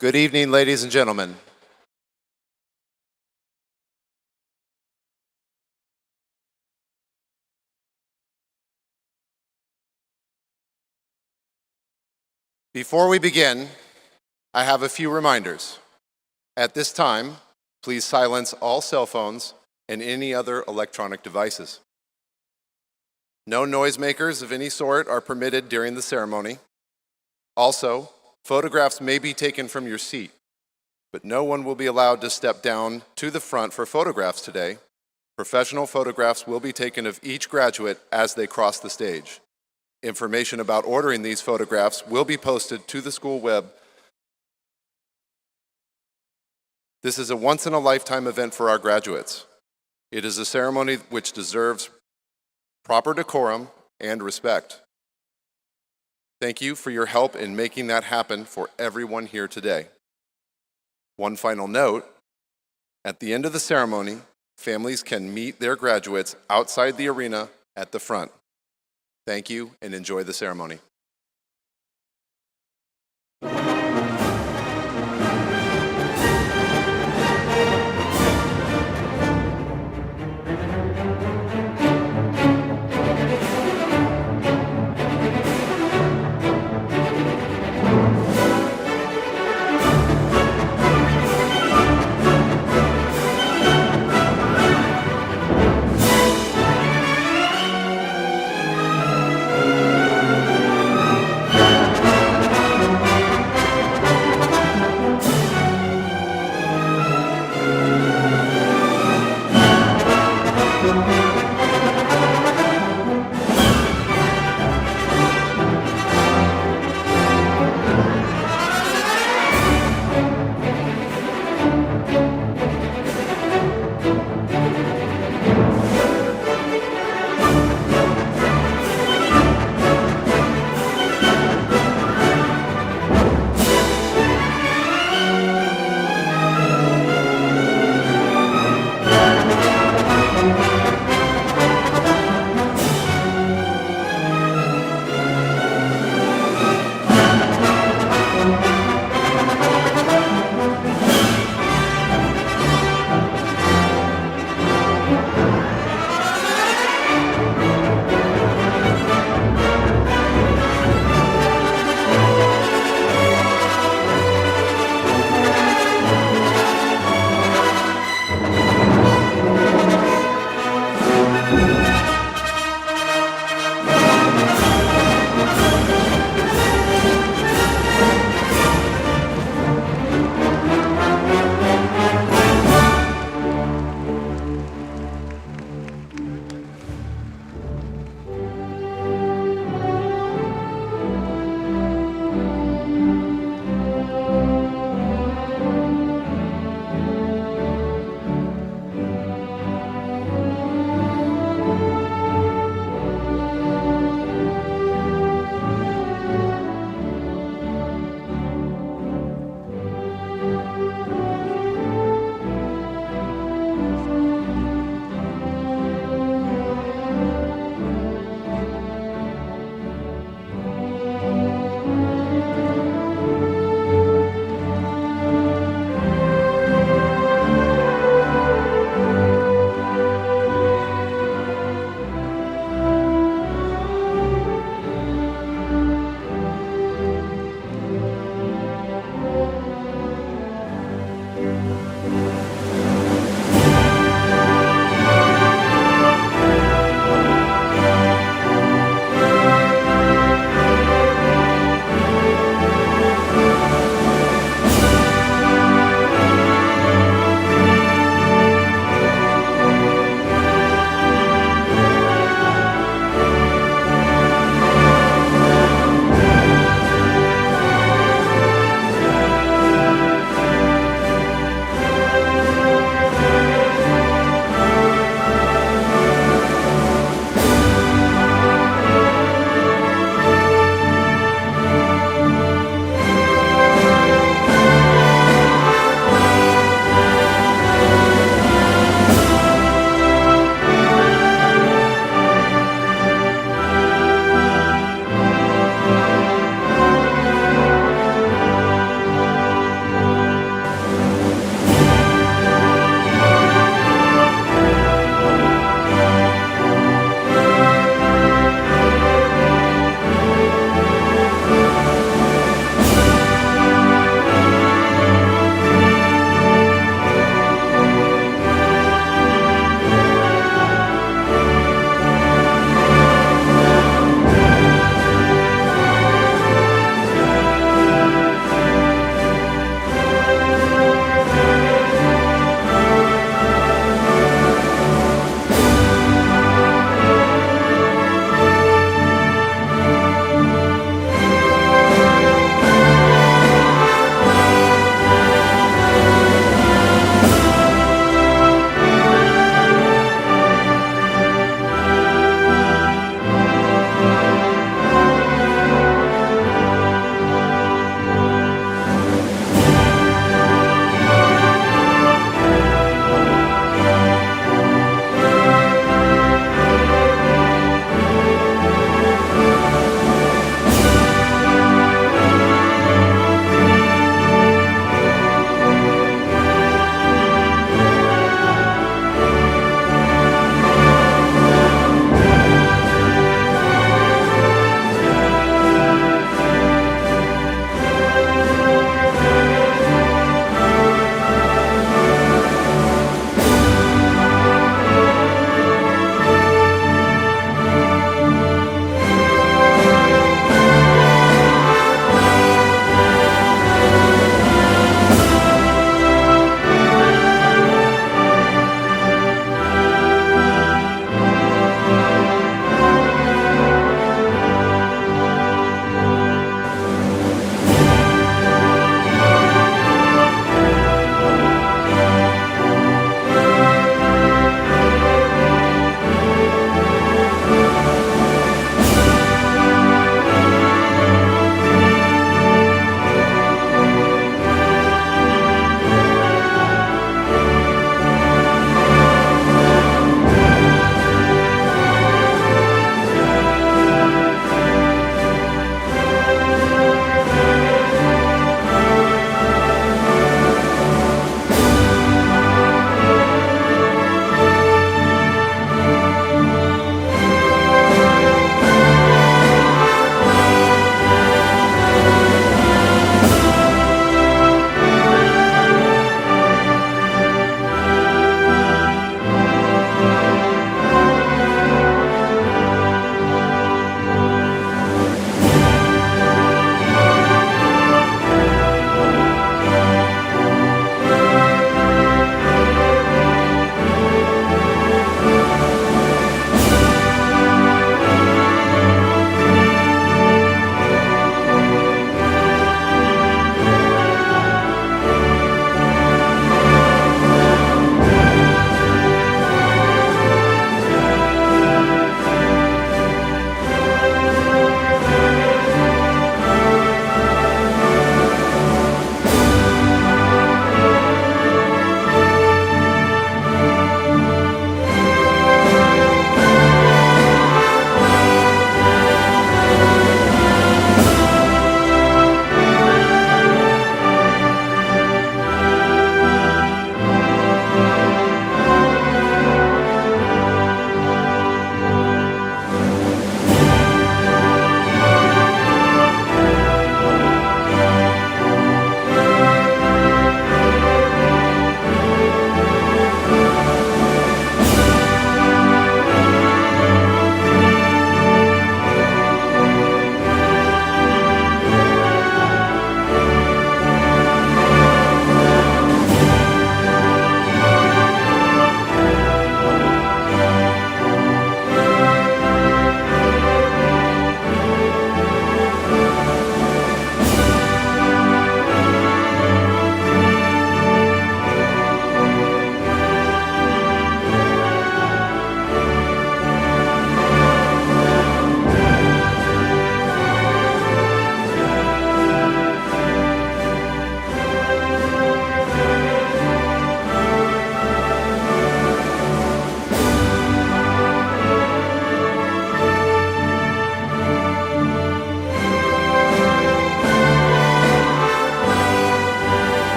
Good evening, ladies and gentlemen. Before we begin, I have a few reminders. At this time, please silence all cell phones and any other electronic devices. No noisemakers of any sort are permitted during the ceremony. Also, photographs may be taken from your seat, but no one will be allowed to step down to the front for photographs today. Professional photographs will be taken of each graduate as they cross the stage. Information about ordering these photographs will be posted to the school web. This is a once-in-a-lifetime event for our graduates. It is a ceremony which deserves proper decorum and respect. Thank you for your help in making that happen for everyone here today. One final note, at the end of the ceremony, families can meet their graduates outside the arena at the front. Thank you and enjoy the ceremony.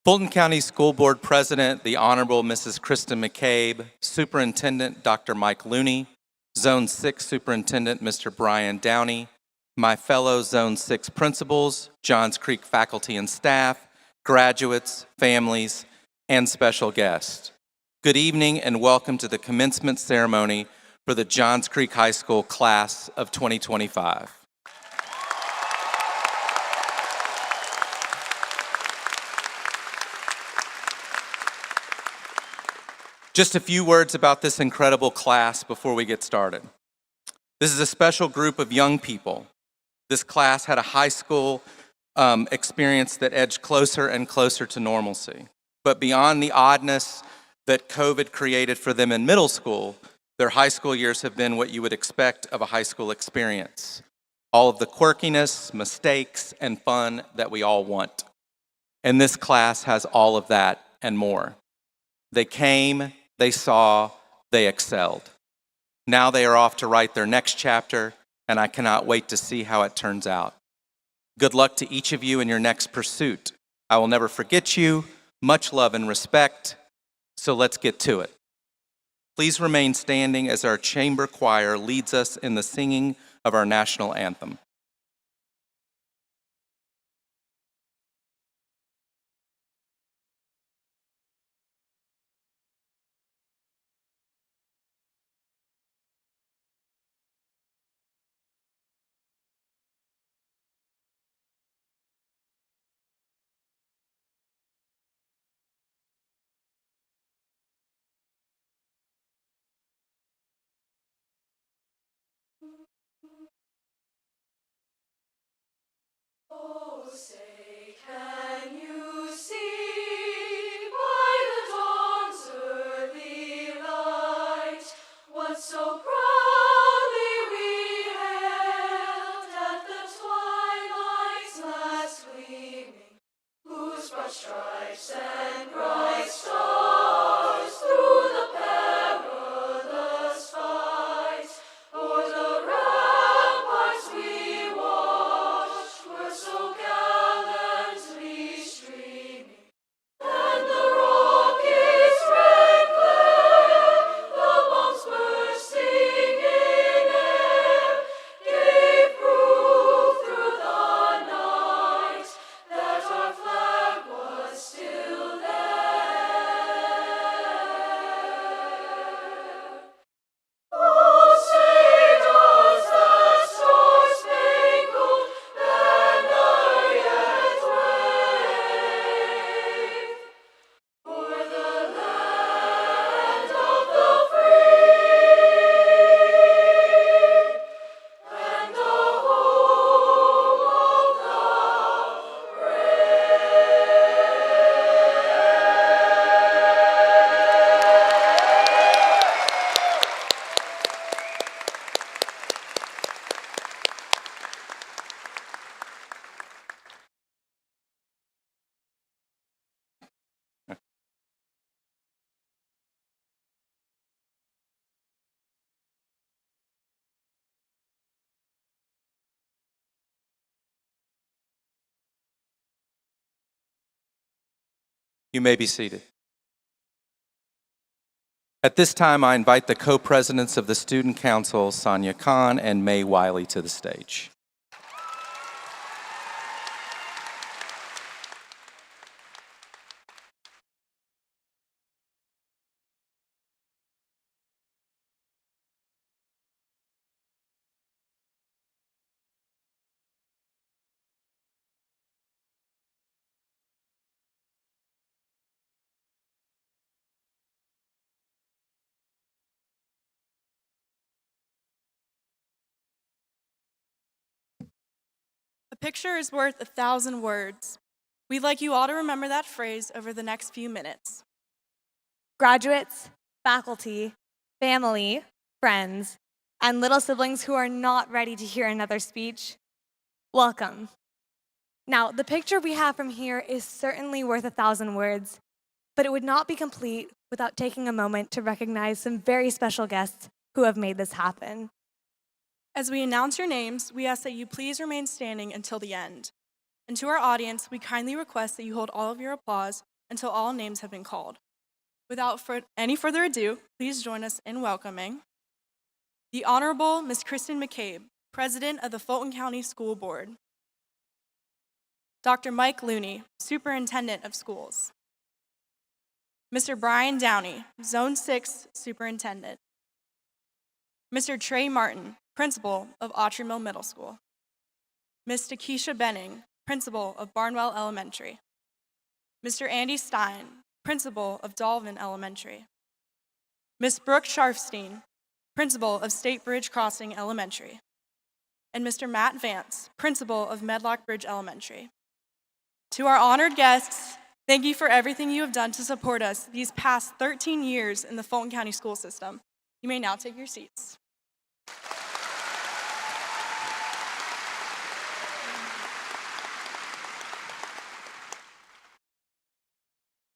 Fulton County School Board President, the Honorable Mrs. Kristen McCabe, Superintendent Dr. Mike Looney, Zone 6 Superintendent Mr. Brian Downey, my fellow Zone 6 principals, Johns Creek faculty and staff, graduates, families, and special guests. Good evening and welcome to the commencement ceremony for the Johns Creek High School class of 2025. Just a few words about this incredible class before we get started. This is a special group of young people. This class had a high school experience that edged closer and closer to normalcy. But beyond the oddness that COVID created for them in middle school, their high school years have been what you would expect of a high school experience. All of the quirkiness, mistakes, and fun that we all want. And this class has all of that and more. They came, they saw, they excelled. Now they are off to write their next chapter, and I cannot wait to see how it turns out. Good luck to each of you in your next pursuit. I will never forget you. Much love and respect. So let's get to it. Please remain standing as our chamber choir leads us in the singing of our national anthem. Oh, say, can you see by the dawn's early light what so proudly we hailed at the twilight's last gleaming, whose broad stripes and bright stars through the perilous fight o'er the ramparts we watched were so gallantly streaming, and the rocket's red glare, the bombs bursting in air, gave proof through the night that our flag was still there. Oh, say does that star-spangled banner yet wave o'er the land of the free and the home of the brave? You may be seated. At this time, I invite the co-presidents of the Student Council, Sonia Khan and May Wiley, to the stage. A picture is worth 1,000 words. We'd like you all to remember that phrase over the next few minutes. Graduates, faculty, family, friends, and little siblings who are not ready to hear another speech, welcome. Now, the picture we have from here is certainly worth 1,000 words, but it would not be complete without taking a moment to recognize some very special guests who have made this happen. As we announce your names, we ask that you please remain standing until the end. And to our audience, we kindly request that you hold all of your applause until all names have been called. Without any further ado, please join us in welcoming the Honorable Ms. Kristen McCabe, President of the Fulton County School Board. Dr. Mike Looney, Superintendent of Schools. Mr. Brian Downey, Zone 6 Superintendent. Mr. Trey Martin, Principal of Autry Middle School. Ms. Takesha Benning, Principal of Barnwell Elementary. Mr. Andy Stein, Principal of Dalvin Elementary. Ms. Brooke Sharfstein, Principal of State Bridge Crossing Elementary. And Mr. Matt Vance, Principal of Medlock Bridge Elementary. To our honored guests, thank you for everything you have done to support us these past 13 years in the Fulton County school system. You may now take your seats.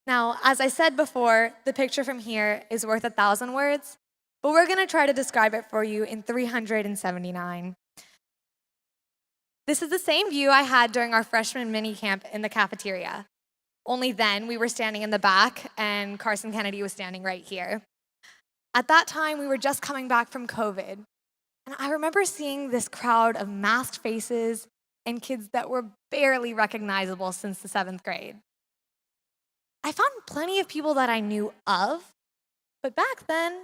Now, as I said before, the picture from here is worth 1,000 words, but we're going to try to describe it for you in 379. This is the same view I had during our freshman mini camp in the cafeteria. Only then we were standing in the back and Carson Kennedy was standing right here. At that time, we were just coming back from COVID. And I remember seeing this crowd of masked faces and kids that were barely recognizable since the 7th grade. I found plenty of people that I knew of, but back then,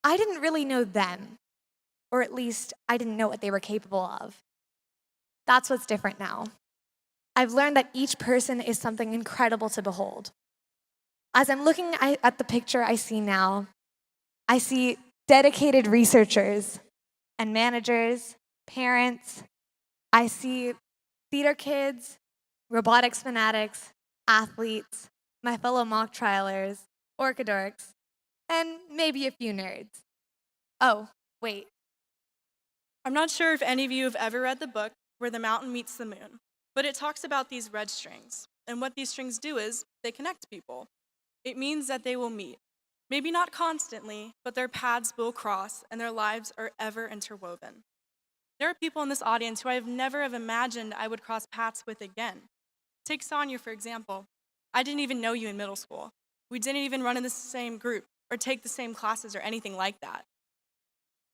I didn't really know them. Or at least, I didn't know what they were capable of. That's what's different now. I've learned that each person is something incredible to behold. As I'm looking at the picture I see now, I see dedicated researchers and managers, parents. I see theater kids, robotics fanatics, athletes, my fellow mock trialers, orchidorks, and maybe a few nerds. Oh, wait. I'm not sure if any of you have ever read the book Where the Mountain Meets the Moon, but it talks about these red strings. And what these strings do is they connect people. It means that they will meet. Maybe not constantly, but their paths will cross and their lives are ever interwoven. There are people in this audience who I have never have imagined I would cross paths with again. Take Sonia, for example. I didn't even know you in middle school. We didn't even run in the same group or take the same classes or anything like that.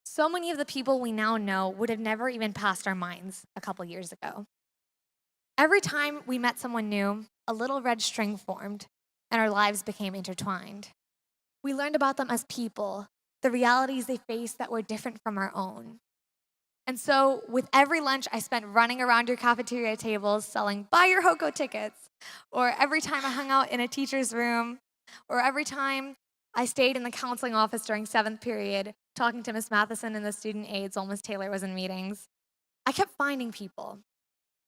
So many of the people we now know would have never even passed our minds a couple years ago. Every time we met someone new, a little red string formed, and our lives became intertwined. We learned about them as people, the realities they faced that were different from our own. And so, with every lunch I spent running around your cafeteria tables selling buy your HOCO tickets, or every time I hung out in a teacher's room, or every time I stayed in the counseling office during 7th period, talking to Miss Matheson and the student aides while Miss Taylor was in meetings, I kept finding people,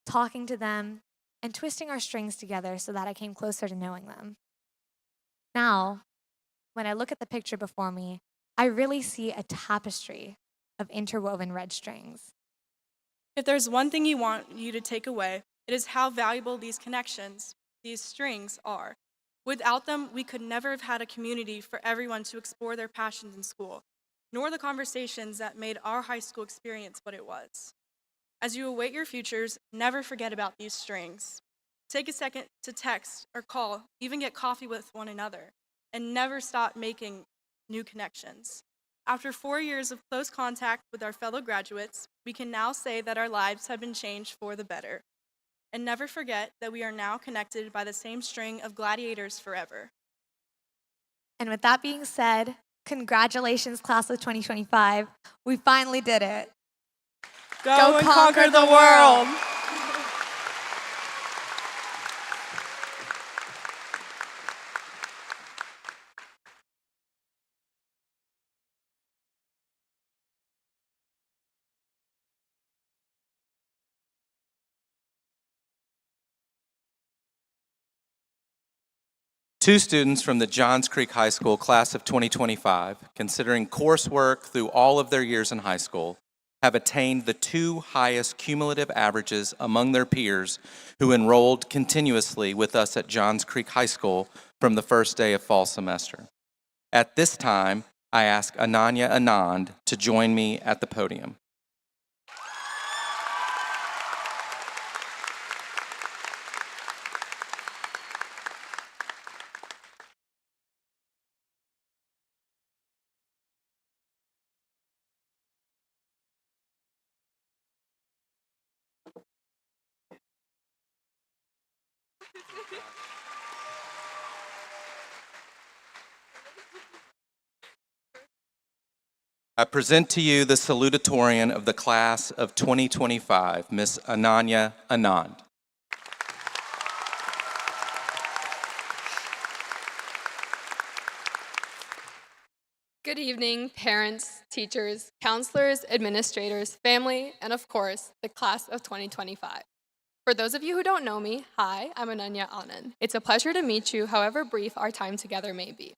talking to them, and twisting our strings together so that I came closer to knowing them. Now, when I look at the picture before me, I really see a tapestry of interwoven red strings. If there's one thing you want you to take away, it is how valuable these connections, these strings are. Without them, we could never have had a community for everyone to explore their passions in school, nor the conversations that made our high school experience what it was. As you await your futures, never forget about these strings. Take a second to text or call, even get coffee with one another, and never stop making new connections. After 4 years of close contact with our fellow graduates, we can now say that our lives have been changed for the better. And never forget that we are now connected by the same string of gladiators forever. And with that being said, congratulations, class of 2025. We finally did it. Go and conquer the world! Two students from the Johns Creek High School class of 2025, considering coursework through all of their years in high school, have attained the 2 highest cumulative averages among their peers who enrolled continuously with us at Johns Creek High School from the first day of fall semester. At this time, I ask Ananya Anand to join me at the podium. I present to you the salutatorian of the class of 2025, Miss Ananya Anand. Good evening, parents, teachers, counselors, administrators, family, and of course, the class of 2025. For those of you who don't know me, hi, I'm Ananya Anand. It's a pleasure to meet you, however brief our time together may be.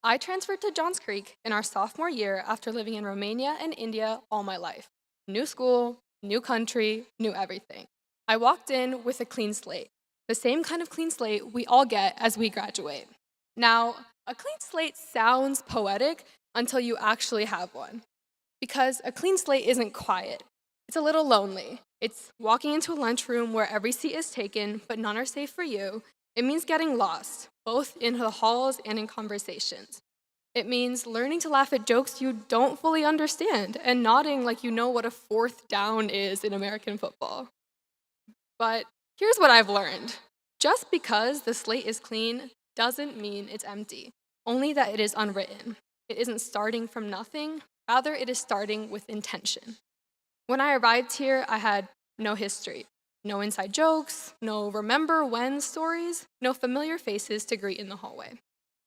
I transferred to Johns Creek in our sophomore year after living in Romania and India all my life. New school, new country, new everything. I walked in with a clean slate, the same kind of clean slate we all get as we graduate. Now, a clean slate sounds poetic until you actually have one, because a clean slate isn't quiet. It's a little lonely. It's walking into a lunchroom where every seat is taken, but none are safe for you. It means getting lost, both in the halls and in conversations. It means learning to laugh at jokes you don't fully understand and nodding like you know what a fourth down is in American football. But here's what I've learned. Just because the slate is clean doesn't mean it's empty, only that it is unwritten. It isn't starting from nothing, rather it is starting with intention. When I arrived here, I had no history. No inside jokes, no remember when stories, no familiar faces to greet in the hallway.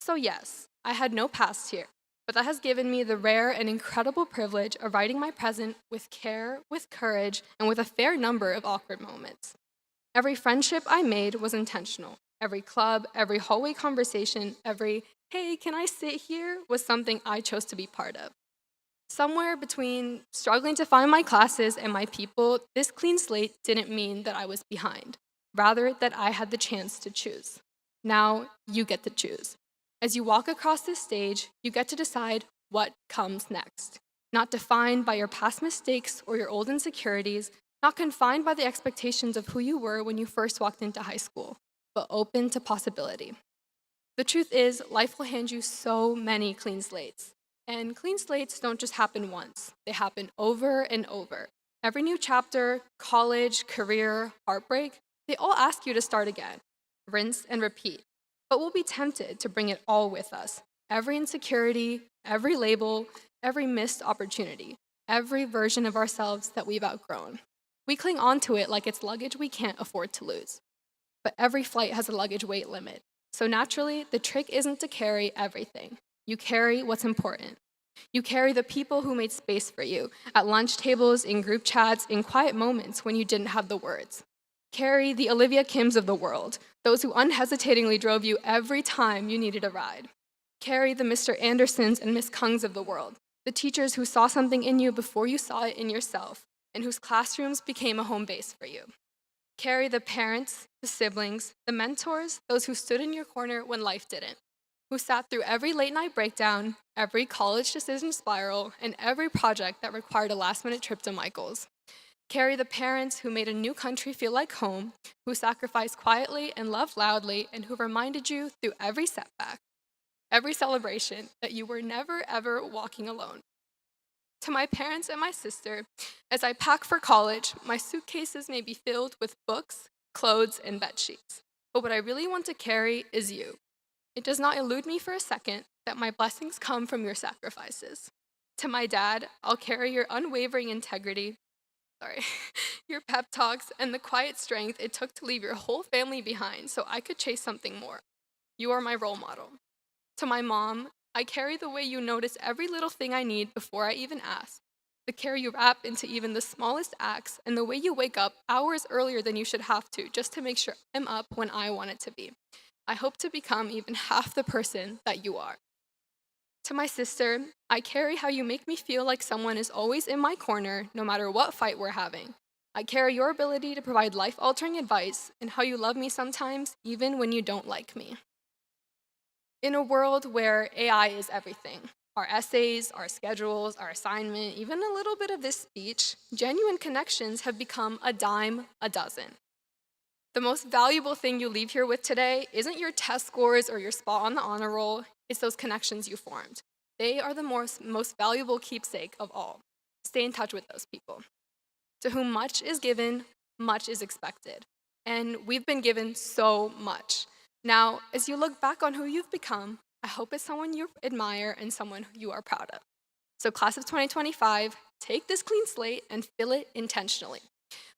So yes, I had no past here, but that has given me the rare and incredible privilege of writing my present with care, with courage, and with a fair number of awkward moments. Every friendship I made was intentional. Every club, every hallway conversation, every, hey, can I sit here, was something I chose to be part of. Somewhere between struggling to find my classes and my people, this clean slate didn't mean that I was behind, rather that I had the chance to choose. Now you get to choose. As you walk across this stage, you get to decide what comes next. Not defined by your past mistakes or your old insecurities, not confined by the expectations of who you were when you first walked into high school, but open to possibility. The truth is, life will hand you so many clean slates. And clean slates don't just happen once, they happen over and over. Every new chapter, college, career, heartbreak, they all ask you to start again, rinse and repeat. But we'll be tempted to bring it all with us. Every insecurity, every label, every missed opportunity, every version of ourselves that we've outgrown. We cling onto it like it's luggage we can't afford to lose. But every flight has a luggage weight limit. So naturally, the trick isn't to carry everything. You carry what's important. You carry the people who made space for you, at lunch tables, in group chats, in quiet moments when you didn't have the words. Carry the Olivia Kims of the world, those who unhesitatingly drove you every time you needed a ride. Carry the Mr. Andersons and Miss Kungs of the world, the teachers who saw something in you before you saw it in yourself, and whose classrooms became a home base for you. Carry the parents, the siblings, the mentors, those who stood in your corner when life didn't, who sat through every late-night breakdown, every college decision spiral, and every project that required a last-minute trip to Michael's. Carry the parents who made a new country feel like home, who sacrificed quietly and loved loudly, and who reminded you through every setback, every celebration, that you were never, ever walking alone. To my parents and my sister, as I pack for college, my suitcases may be filled with books, clothes, and bed sheets. But what I really want to carry is you. It does not elude me for a second that my blessings come from your sacrifices. To my dad, I'll carry your unwavering integrity, your pep talks, and the quiet strength it took to leave your whole family behind so I could chase something more. You are my role model. To my mom, I carry the way you notice every little thing I need before I even ask, the care you wrap into even the smallest acts, and the way you wake up hours earlier than you should have to just to make sure I'm up when I want it to be. I hope to become even half the person that you are. To my sister, I carry how you make me feel like someone is always in my corner, no matter what fight we're having. I carry your ability to provide life-altering advice and how you love me sometimes, even when you don't like me. In a world where AI is everything, our essays, our schedules, our assignment, even a little bit of this speech, genuine connections have become a dime a dozen. The most valuable thing you leave here with today isn't your test scores or your spot on the honor roll, it's those connections you formed. They are the most valuable keepsake of all. Stay in touch with those people. To whom much is given, much is expected. and we've been given so much. Now, as you look back on who you've become, I hope it's someone you admire and someone you are proud of. So class of 2025, take this clean slate and fill it intentionally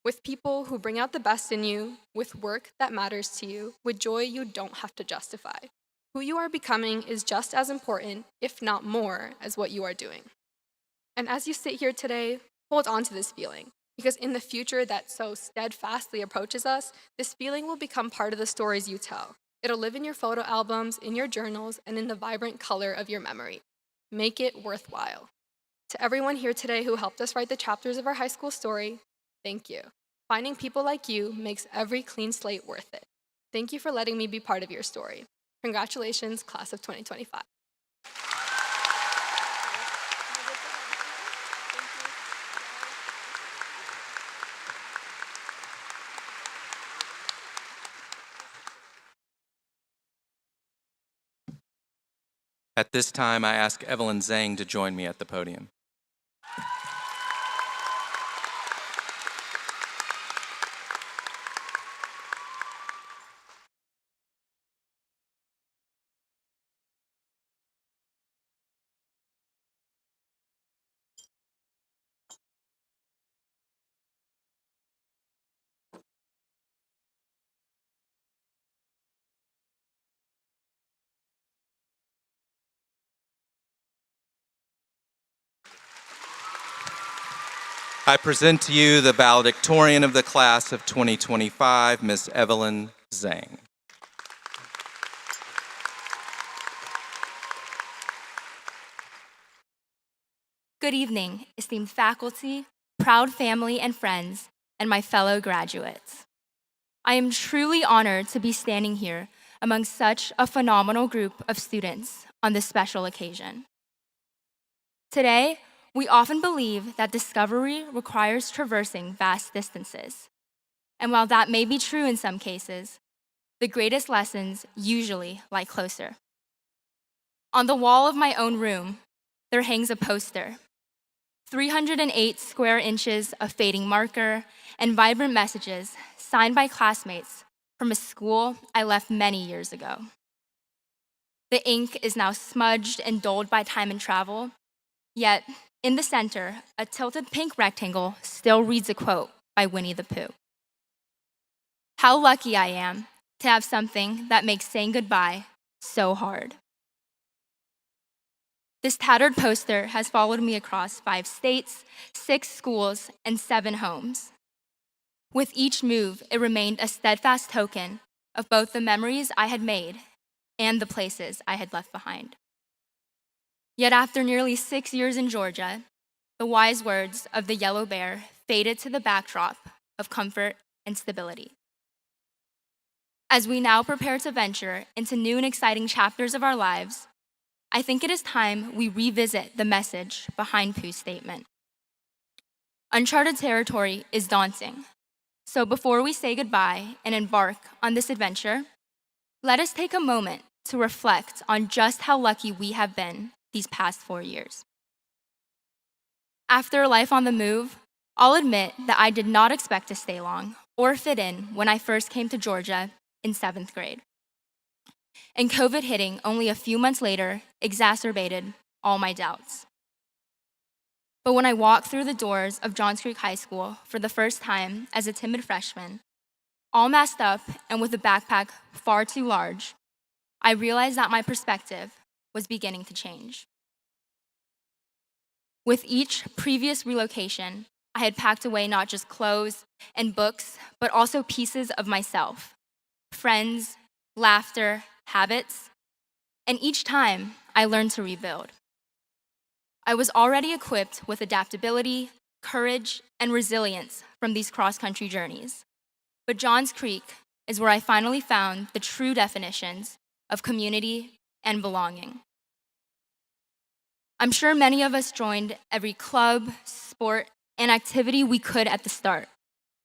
with people who bring out the best in you, with work that matters to you, with joy you don't have to justify. Who you are becoming is just as important, if not more, as what you are doing. And as you sit here today, hold on to this feeling, because in the future that so steadfastly approaches us, this feeling will become part of the stories you tell. It'll live in your photo albums, in your journals, and in the vibrant color of your memory. Make it worthwhile. To everyone here today who helped us write the chapters of our high school story, thank you. Finding people like you makes every clean slate worth it. Thank you for letting me be part of your story. Congratulations, class of 2025. At this time, I ask Evelyn Zhang to join me at the podium. I present to you the valedictorian of the class of 2025, Ms. Evelyn Zhang. Good evening, esteemed faculty, proud family and friends, and my fellow graduates. I am truly honored to be standing here among such a phenomenal group of students on this special occasion. Today, we often believe that discovery requires traversing vast distances. And while that may be true in some cases, the greatest lessons usually lie closer. On the wall of my own room, there hangs a poster, 308 square inches of fading marker and vibrant messages signed by classmates from a school I left many years ago. The ink is now smudged and dulled by time and travel, yet in the center, a tilted pink rectangle still reads a quote by Winnie the Pooh. How lucky I am to have something that makes saying goodbye so hard. This tattered poster has followed me across 5 states, 6 schools, and 7 homes. With each move, it remained a steadfast token of both the memories I had made and the places I had left behind. Yet after nearly 6 years in Georgia, the wise words of the yellow bear faded to the backdrop of comfort and stability. As we now prepare to venture into new and exciting chapters of our lives, I think it is time we revisit the message behind Pooh's statement. Uncharted territory is daunting, so before we say goodbye and embark on this adventure, let us take a moment to reflect on just how lucky we have been these past 4 years. After a life on the move, I'll admit that I did not expect to stay long or fit in when I first came to Georgia in 7th grade. And COVID hitting only a few months later exacerbated all my doubts. But when I walked through the doors of Johns Creek High School for the first time as a timid freshman, all masked up and with a backpack far too large, I realized that my perspective was beginning to change. With each previous relocation, I had packed away not just clothes and books, but also pieces of myself, friends, laughter, habits, and each time I learned to rebuild. I was already equipped with adaptability, courage, and resilience from these cross-country journeys. But Johns Creek is where I finally found the true definitions of community and belonging. I'm sure many of us joined every club, sport, and activity we could at the start.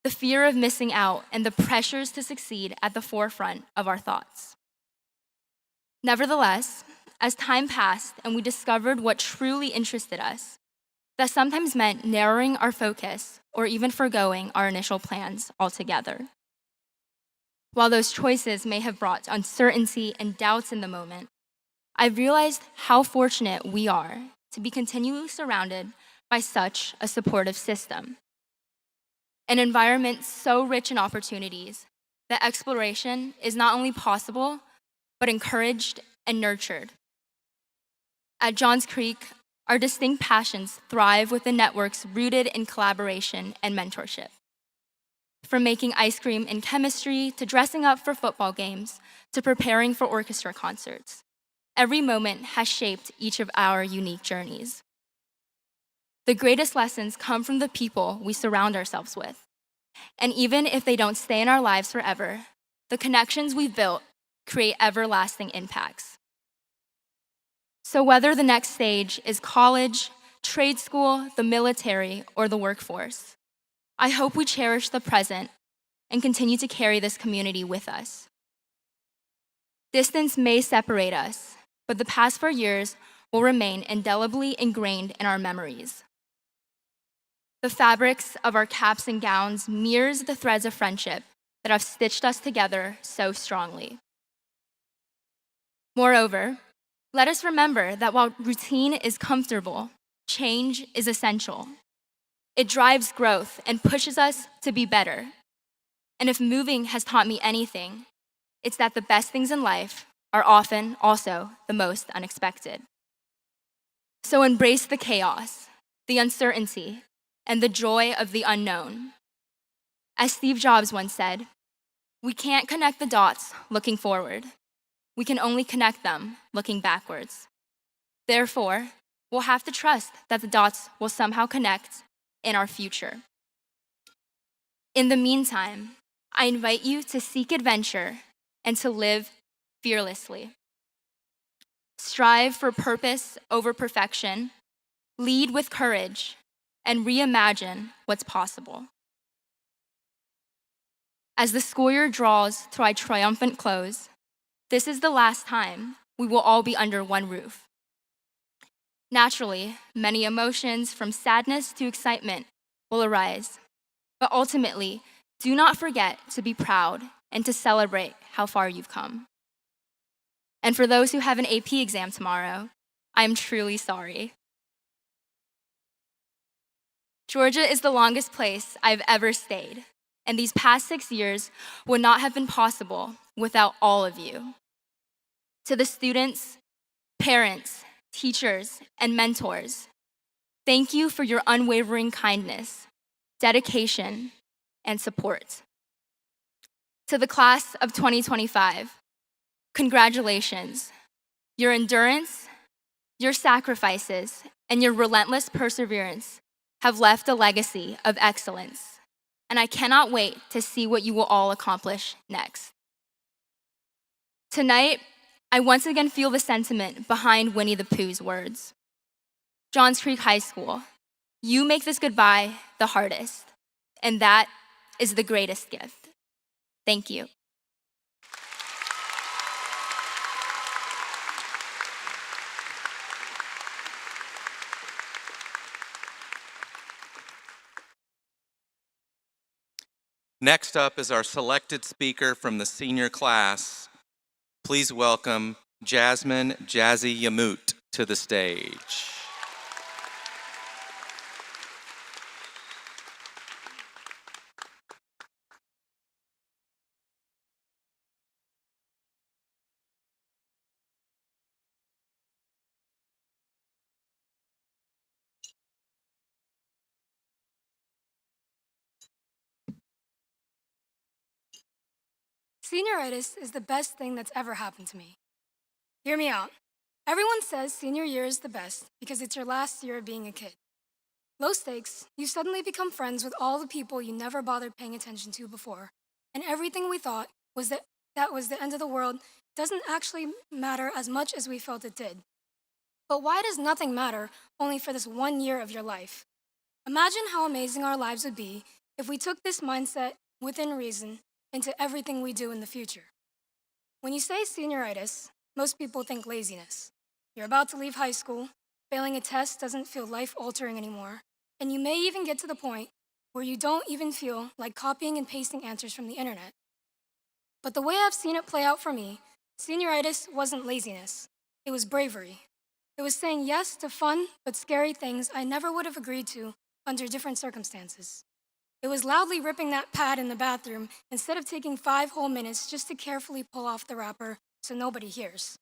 The fear of missing out and the pressures to succeed at the forefront of our thoughts. Nevertheless, as time passed and we discovered what truly interested us, that sometimes meant narrowing our focus or even forgoing our initial plans altogether. While those choices may have brought uncertainty and doubts in the moment, I've realized how fortunate we are to be continually surrounded by such a supportive system. An environment so rich in opportunities that exploration is not only possible, but encouraged and nurtured. At Johns Creek, our distinct passions thrive within networks rooted in collaboration and mentorship. From making ice cream in chemistry to dressing up for football games to preparing for orchestra concerts, every moment has shaped each of our unique journeys. The greatest lessons come from the people we surround ourselves with. And even if they don't stay in our lives forever, the connections we've built create everlasting impacts. So whether the next stage is college, trade school, the military, or the workforce, I hope we cherish the present and continue to carry this community with us. Distance may separate us, but the past 4 years will remain indelibly ingrained in our memories. The fabrics of our caps and gowns mirrors the threads of friendship that have stitched us together so strongly. Moreover, let us remember that while routine is comfortable, change is essential. It drives growth and pushes us to be better. And if moving has taught me anything, it's that the best things in life are often also the most unexpected. So embrace the chaos, the uncertainty, and the joy of the unknown. As Steve Jobs once said, we can't connect the dots looking forward. We can only connect them looking backwards. Therefore, we'll have to trust that the dots will somehow connect in our future. In the meantime, I invite you to seek adventure and to live fearlessly. Strive for purpose over perfection, lead with courage, and reimagine what's possible. As the school year draws to a triumphant close, this is the last time we will all be under one roof. Naturally, many emotions from sadness to excitement will arise, but ultimately, do not forget to be proud and to celebrate how far you've come. And for those who have an AP exam tomorrow, I am truly sorry. Georgia is the longest place I've ever stayed, and these past 6 years would not have been possible without all of you. To the students, parents, teachers, and mentors, thank you for your unwavering kindness, dedication, and support. To the class of 2025, congratulations. Your endurance, your sacrifices, and your relentless perseverance have left a legacy of excellence, and I cannot wait to see what you will all accomplish next. Tonight, I once again feel the sentiment behind Winnie the Pooh's words. Johns Creek High School, you make this goodbye the hardest, and that is the greatest gift. Thank you. Next up is our selected speaker from the senior class. Please welcome Jasmine Jazzy Yamut to the stage. Senioritis is the best thing that's ever happened to me. Hear me out. Everyone says senior year is the best because it's your last year of being a kid. Low stakes, you suddenly become friends with all the people you never bothered paying attention to before, and everything we thought was that was the end of the world doesn't actually matter as much as we felt it did. But why does nothing matter only for this 1 year of your life? Imagine how amazing our lives would be if we took this mindset within reason into everything we do in the future. When you say senioritis, most people think laziness. You're about to leave high school, failing a test doesn't feel life-altering anymore, and you may even get to the point where you don't even feel like copying and pasting answers from the internet. But the way I've seen it play out for me, senioritis wasn't laziness. It was bravery. It was saying yes to fun but scary things I never would have agreed to under different circumstances. It was loudly ripping that pad in the bathroom instead of taking 5 whole minutes just to carefully pull off the wrapper so nobody hears.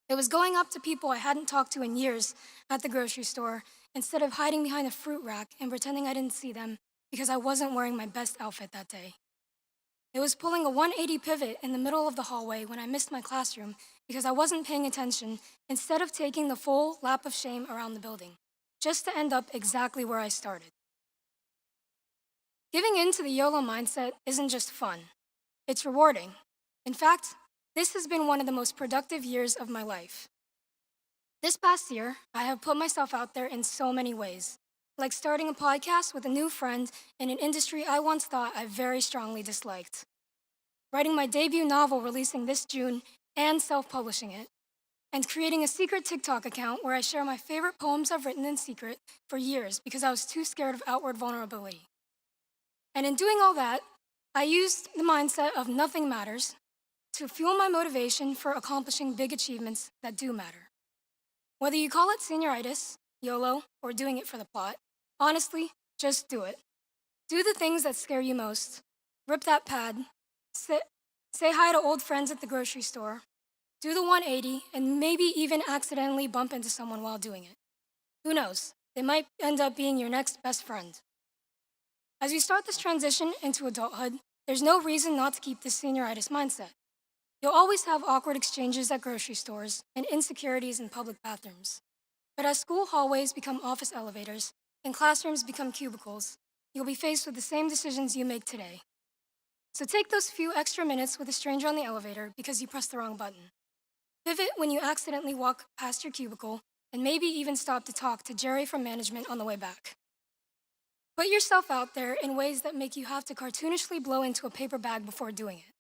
It was going up to people I hadn't talked to in years at the grocery store instead of hiding behind a fruit rack and pretending I didn't see them because I wasn't wearing my best outfit that day. It was pulling a 180 pivot in the middle of the hallway when I missed my classroom because I wasn't paying attention instead of taking the full lap of shame around the building, just to end up exactly where I started. Giving in to the YOLO mindset isn't just fun, it's rewarding. In fact, this has been one of the most productive years of my life. This past year, I have put myself out there in so many ways, like starting a podcast with a new friend in an industry I once thought I very strongly disliked, writing my debut novel releasing this June and self-publishing it, and creating a secret TikTok account where I share my favorite poems I've written in secret for years because I was too scared of outward vulnerability. And in doing all that, I used the mindset of nothing matters to fuel my motivation for accomplishing big achievements that do matter. Whether you call it senioritis, YOLO, or doing it for the plot, honestly, just do it. Do the things that scare you most. Rip that pad. Say hi to old friends at the grocery store. Do the 180 and maybe even accidentally bump into someone while doing it. Who knows? They might end up being your next best friend. As you start this transition into adulthood, there's no reason not to keep this senioritis mindset. You'll always have awkward exchanges at grocery stores and insecurities in public bathrooms. But as school hallways become office elevators and classrooms become cubicles, you'll be faced with the same decisions you make today. So take those few extra minutes with a stranger on the elevator because you pressed the wrong button. Pivot when you accidentally walk past your cubicle, and maybe even stop to talk to Jerry from management on the way back. Put yourself out there in ways that make you have to cartoonishly blow into a paper bag before doing it.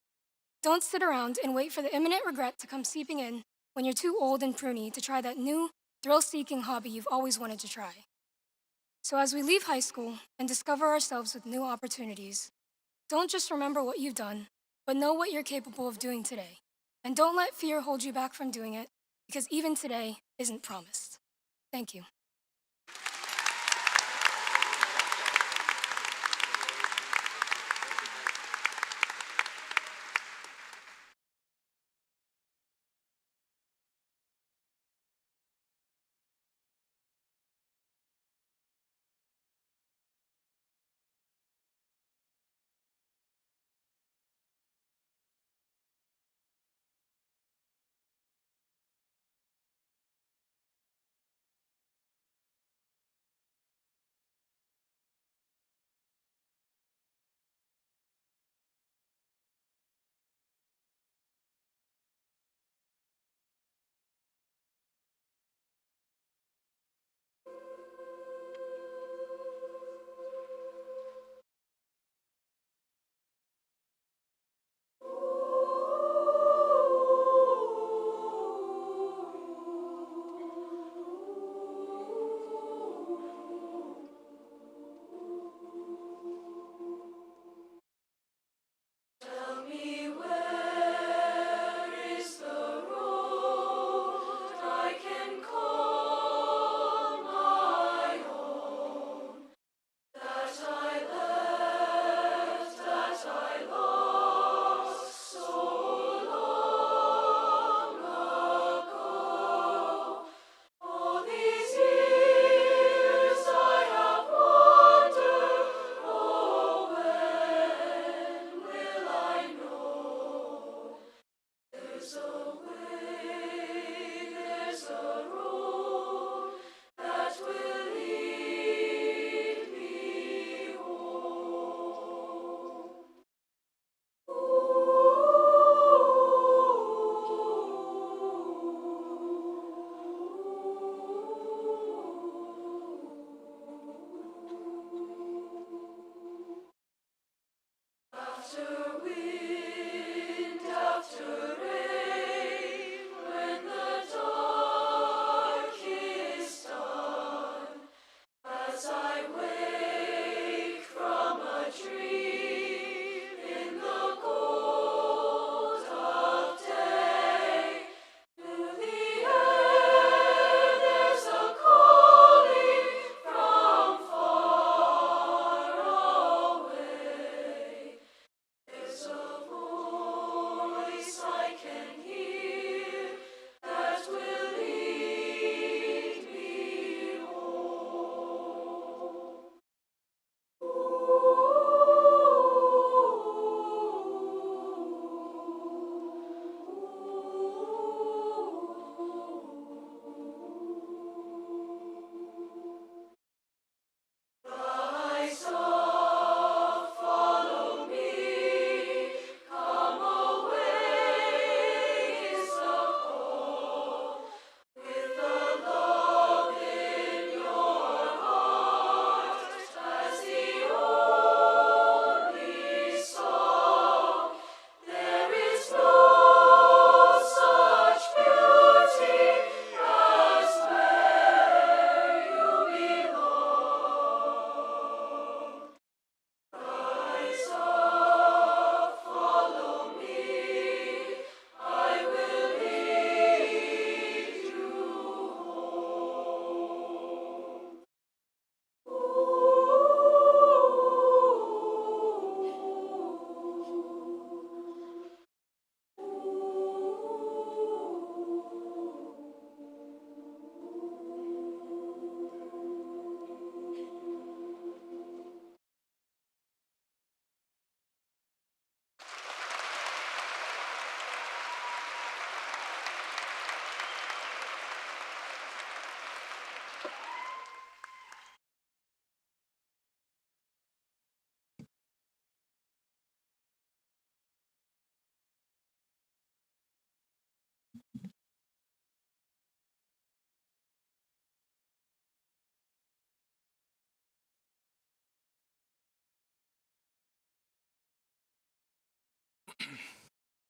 Don't sit around and wait for the imminent regret to come seeping in when you're too old and pruny to try that new, thrill-seeking hobby you've always wanted to try. So as we leave high school and discover ourselves with new opportunities, don't just remember what you've done, but know what you're capable of doing today. And don't let fear hold you back from doing it, because even today isn't promised. Thank you.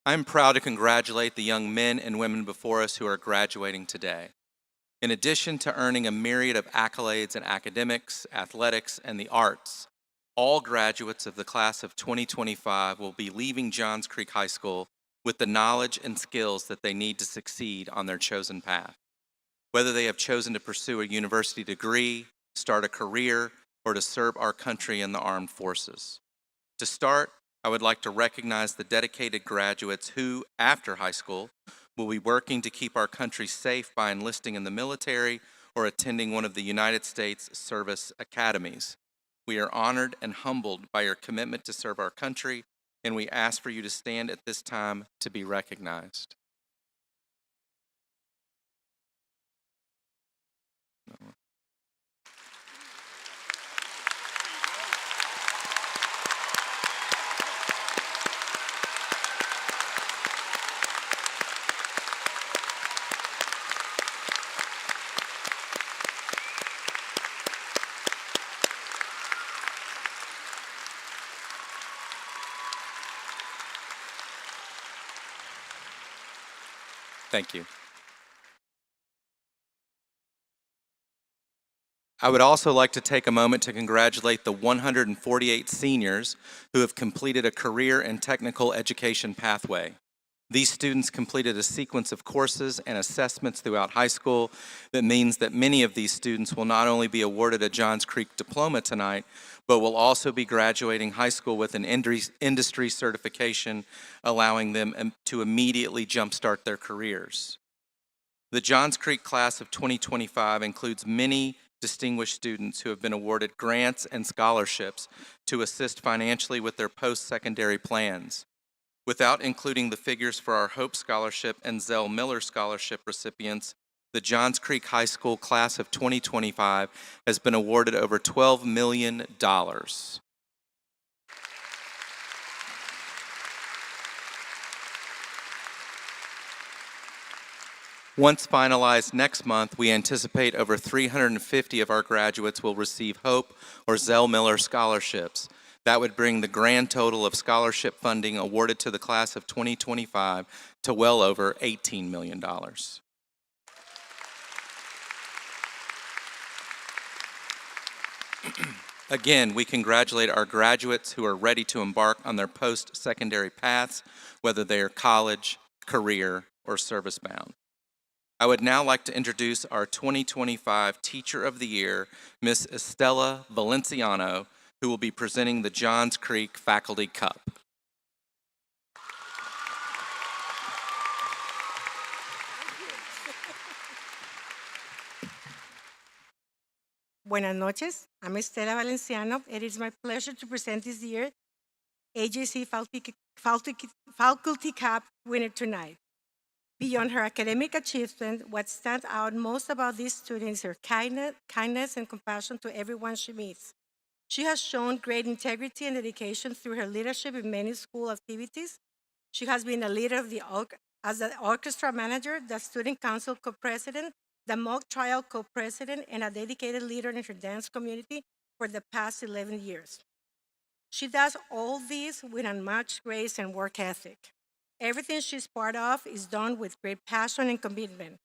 I'm proud to congratulate the young men and women before us who are graduating today. In addition to earning a myriad of accolades in academics, athletics, and the arts, all graduates of the class of 2025 will be leaving Johns Creek High School with the knowledge and skills that they need to succeed on their chosen path. Whether they have chosen to pursue a university degree, start a career, or to serve our country in the armed forces. To start, I would like to recognize the dedicated graduates who, after high school, will be working to keep our country safe by enlisting in the military or attending one of the United States service academies. We are honored and humbled by your commitment to serve our country, and we ask for you to stand at this time to be recognized. Thank you. I would also like to take a moment to congratulate the 148 seniors who have completed a career and technical education pathway. These students completed a sequence of courses and assessments throughout high school that means that many of these students will not only be awarded a Johns Creek diploma tonight, but will also be graduating high school with an industry certification, allowing them to immediately jumpstart their careers. The Johns Creek class of 2025 includes many distinguished students who have been awarded grants and scholarships to assist financially with their post-secondary plans. Without including the figures for our Hope Scholarship and Zell Miller Scholarship recipients, the Johns Creek High School class of 2025 has been awarded over $12 million. Once finalized next month, we anticipate over 350 of our graduates will receive Hope or Zell Miller scholarships. That would bring the grand total of scholarship funding awarded to the class of 2025 to well over $18 million. Again, we congratulate our graduates who are ready to embark on their post-secondary paths, whether they are college, career, or service-bound. I would now like to introduce our 2025 Teacher of the Year, Miss Estella Valenciano, who will be presenting the Johns Creek Faculty Cup. Buenas noches. I'm Estela Valenciano. It is my pleasure to present this year AJC Faculty Cup winner tonight. Beyond her academic achievement, what stands out most about this student is her kindness and compassion to everyone she meets. She has shown great integrity and dedication through her leadership in many school activities. She has been a leader as the orchestra manager, the student council co-president, the mock trial co-president, and a dedicated leader in her dance community for the past 11 years. She does all this with unmatched grace and work ethic. Everything she's part of is done with great passion and commitment.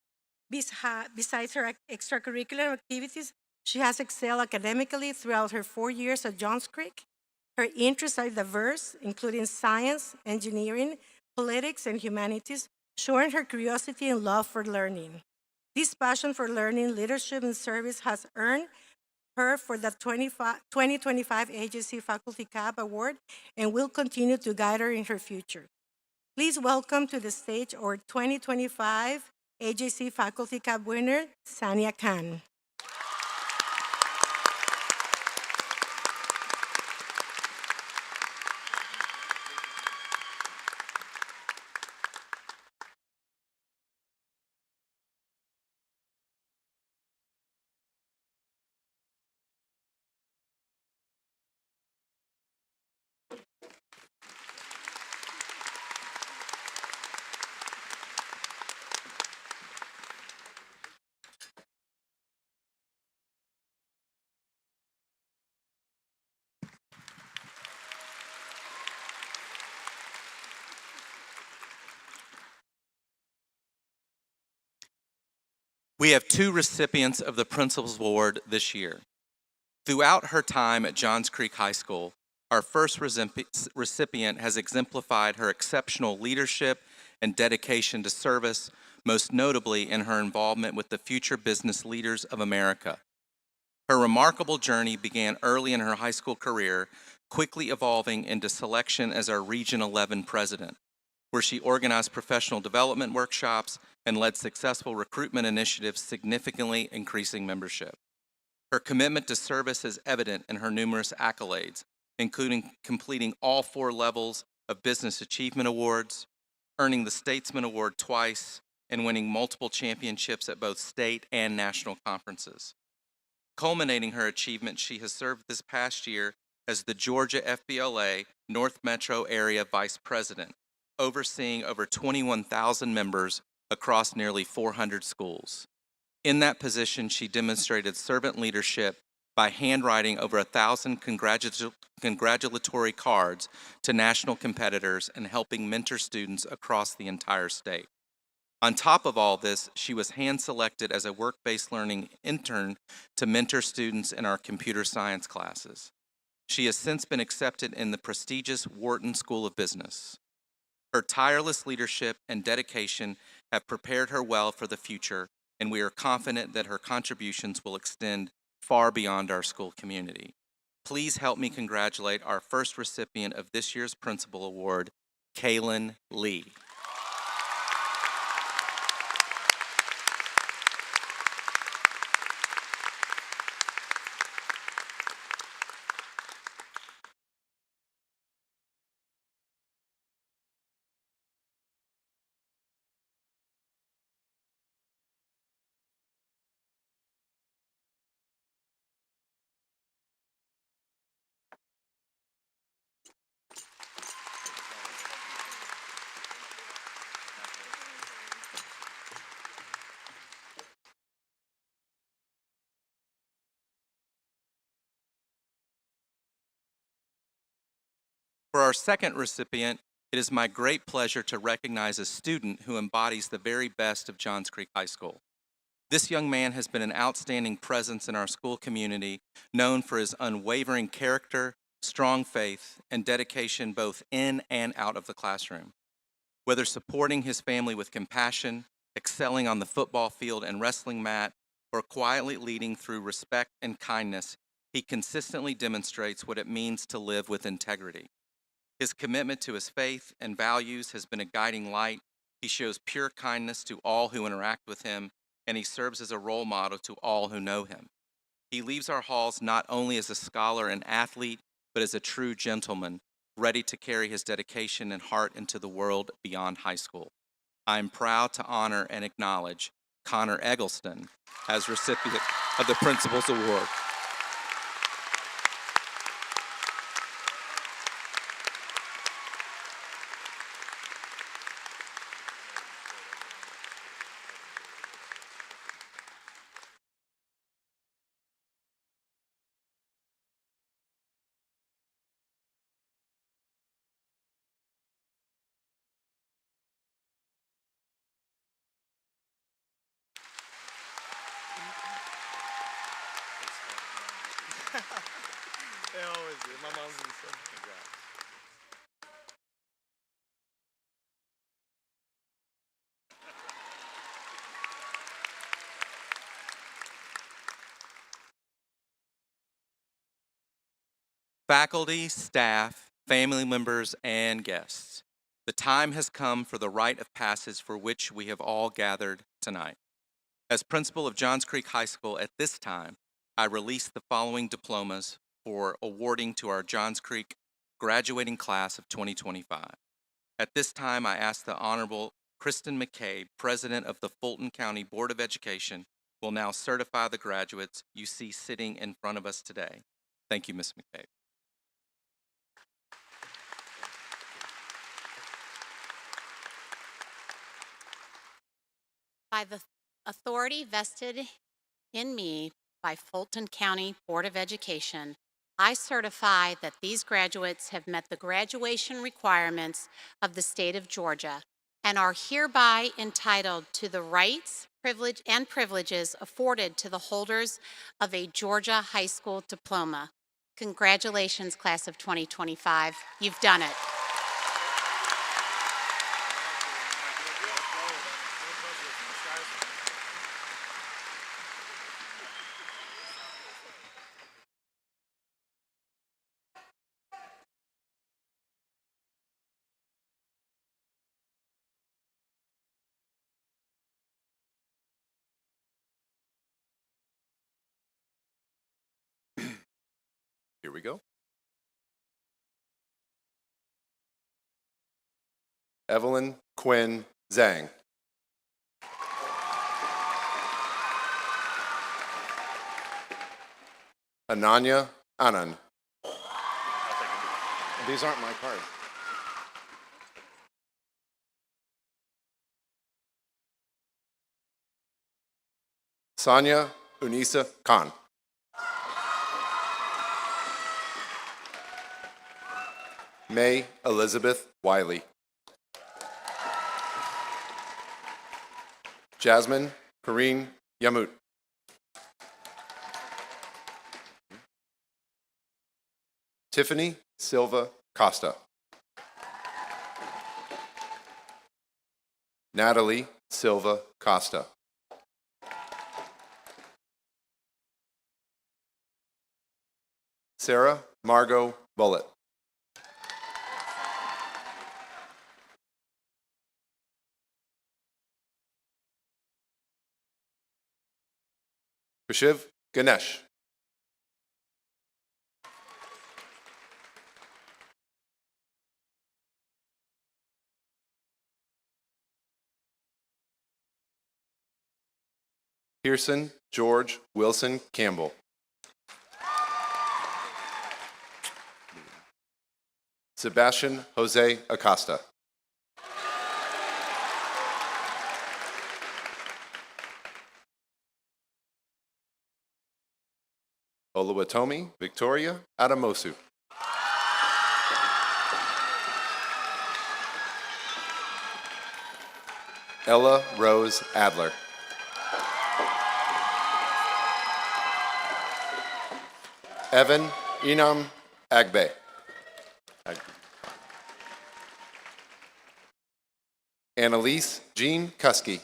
Besides her extracurricular activities, she has excelled academically throughout her 4 years at Johns Creek. Her interests are diverse, including science, engineering, politics, and humanities, showing her curiosity and love for learning. This passion for learning, leadership, and service has earned her for the 2025 AJC Faculty Cup Award and will continue to guide her in her future. Please welcome to the stage our 2025 AJC Faculty Cup winner, Sania Khan. We have two recipients of the Principal's Award this year. Throughout her time at Johns Creek High School, our first recipient has exemplified her exceptional leadership and dedication to service, most notably in her involvement with the Future Business Leaders of America. Her remarkable journey began early in her high school career, quickly evolving into selection as our Region 11 president, where she organized professional development workshops and led successful recruitment initiatives, significantly increasing membership. Her commitment to service is evident in her numerous accolades, including completing all 4 levels of Business Achievement Awards, earning the Statesman Award twice, and winning multiple championships at both state and national conferences. Culminating her achievement, she has served this past year as the Georgia FBLA North Metro Area Vice President, overseeing over 21,000 members across nearly 400 schools. In that position, she demonstrated servant leadership by handwriting over 1,000 congratulatory cards to national competitors and helping mentor students across the entire state. On top of all this, she was hand-selected as a work-based learning intern to mentor students in our computer science classes. She has since been accepted in the prestigious Wharton School of Business. Her tireless leadership and dedication have prepared her well for the future, and we are confident that her contributions will extend far beyond our school community. Please help me congratulate our first recipient of this year's Principal Award, Kaylin Lee. For our second recipient, it is my great pleasure to recognize a student who embodies the very best of Johns Creek High School. This young man has been an outstanding presence in our school community, known for his unwavering character, strong faith, and dedication both in and out of the classroom. Whether supporting his family with compassion, excelling on the football field and wrestling mat, or quietly leading through respect and kindness, he consistently demonstrates what it means to live with integrity. His commitment to his faith and values has been a guiding light. He shows pure kindness to all who interact with him, and he serves as a role model to all who know him. He leaves our halls not only as a scholar and athlete, but as a true gentleman, ready to carry his dedication and heart into the world beyond high school. I am proud to honor and acknowledge Connor Eggleston as recipient of the Principal's Award. They always do. My mom's been saying congrats. Faculty, staff, family members, and guests, the time has come for the rite of passage for which we have all gathered tonight. As principal of Johns Creek High School at this time, I release the following diplomas for awarding to our Johns Creek graduating class of 2025. At this time, I ask the Honorable Kristen McCabe, President of the Fulton County Board of Education, will now certify the graduates you see sitting in front of us today. Thank you, Ms. McCabe. By the authority vested in me by Fulton County Board of Education, I certify that these graduates have met the graduation requirements of the state of Georgia and are hereby entitled to the rights, privileges afforded to the holders of a Georgia high school diploma. Congratulations, class of 2025. You've done it. Here we go. Evelyn Quinn Zhang. Ananya Anand. These aren't my cards. Sanya Unisa Khan. May Elizabeth Wiley. Jasmine Kareen Yamut. Tiffany Silva Costa. Natalie Silva Costa. Sarah Margot Bullitt. Kashiv Ganesh. Pearson George Wilson Campbell. Sebastian Jose Acosta. Oluwatomi Victoria Adamosu. Ella Rose Adler. Evan Inam Agbe. Annalise Jean Kuski.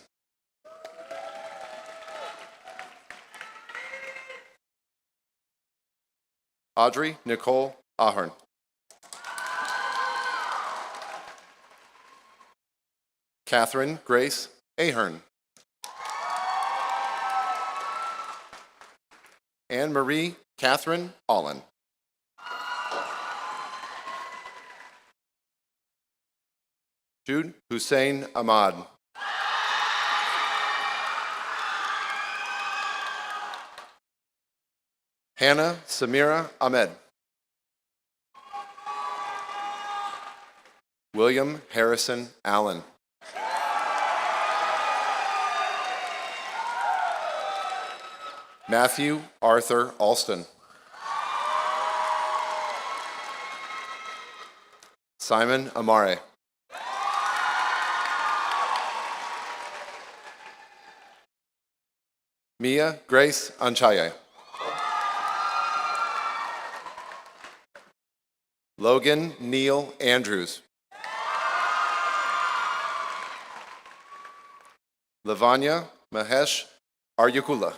Audrey Nicole Ahern. Catherine Grace Ahern. Anne Marie Catherine Allen. Jude Hussein Ahmad. Hannah Samira Ahmed. William Harrison Allen. Matthew Arthur Alston. Simon Amare. Mia Grace Anchaye. Logan Neil Andrews. Lavanya Mahesh Aryukula.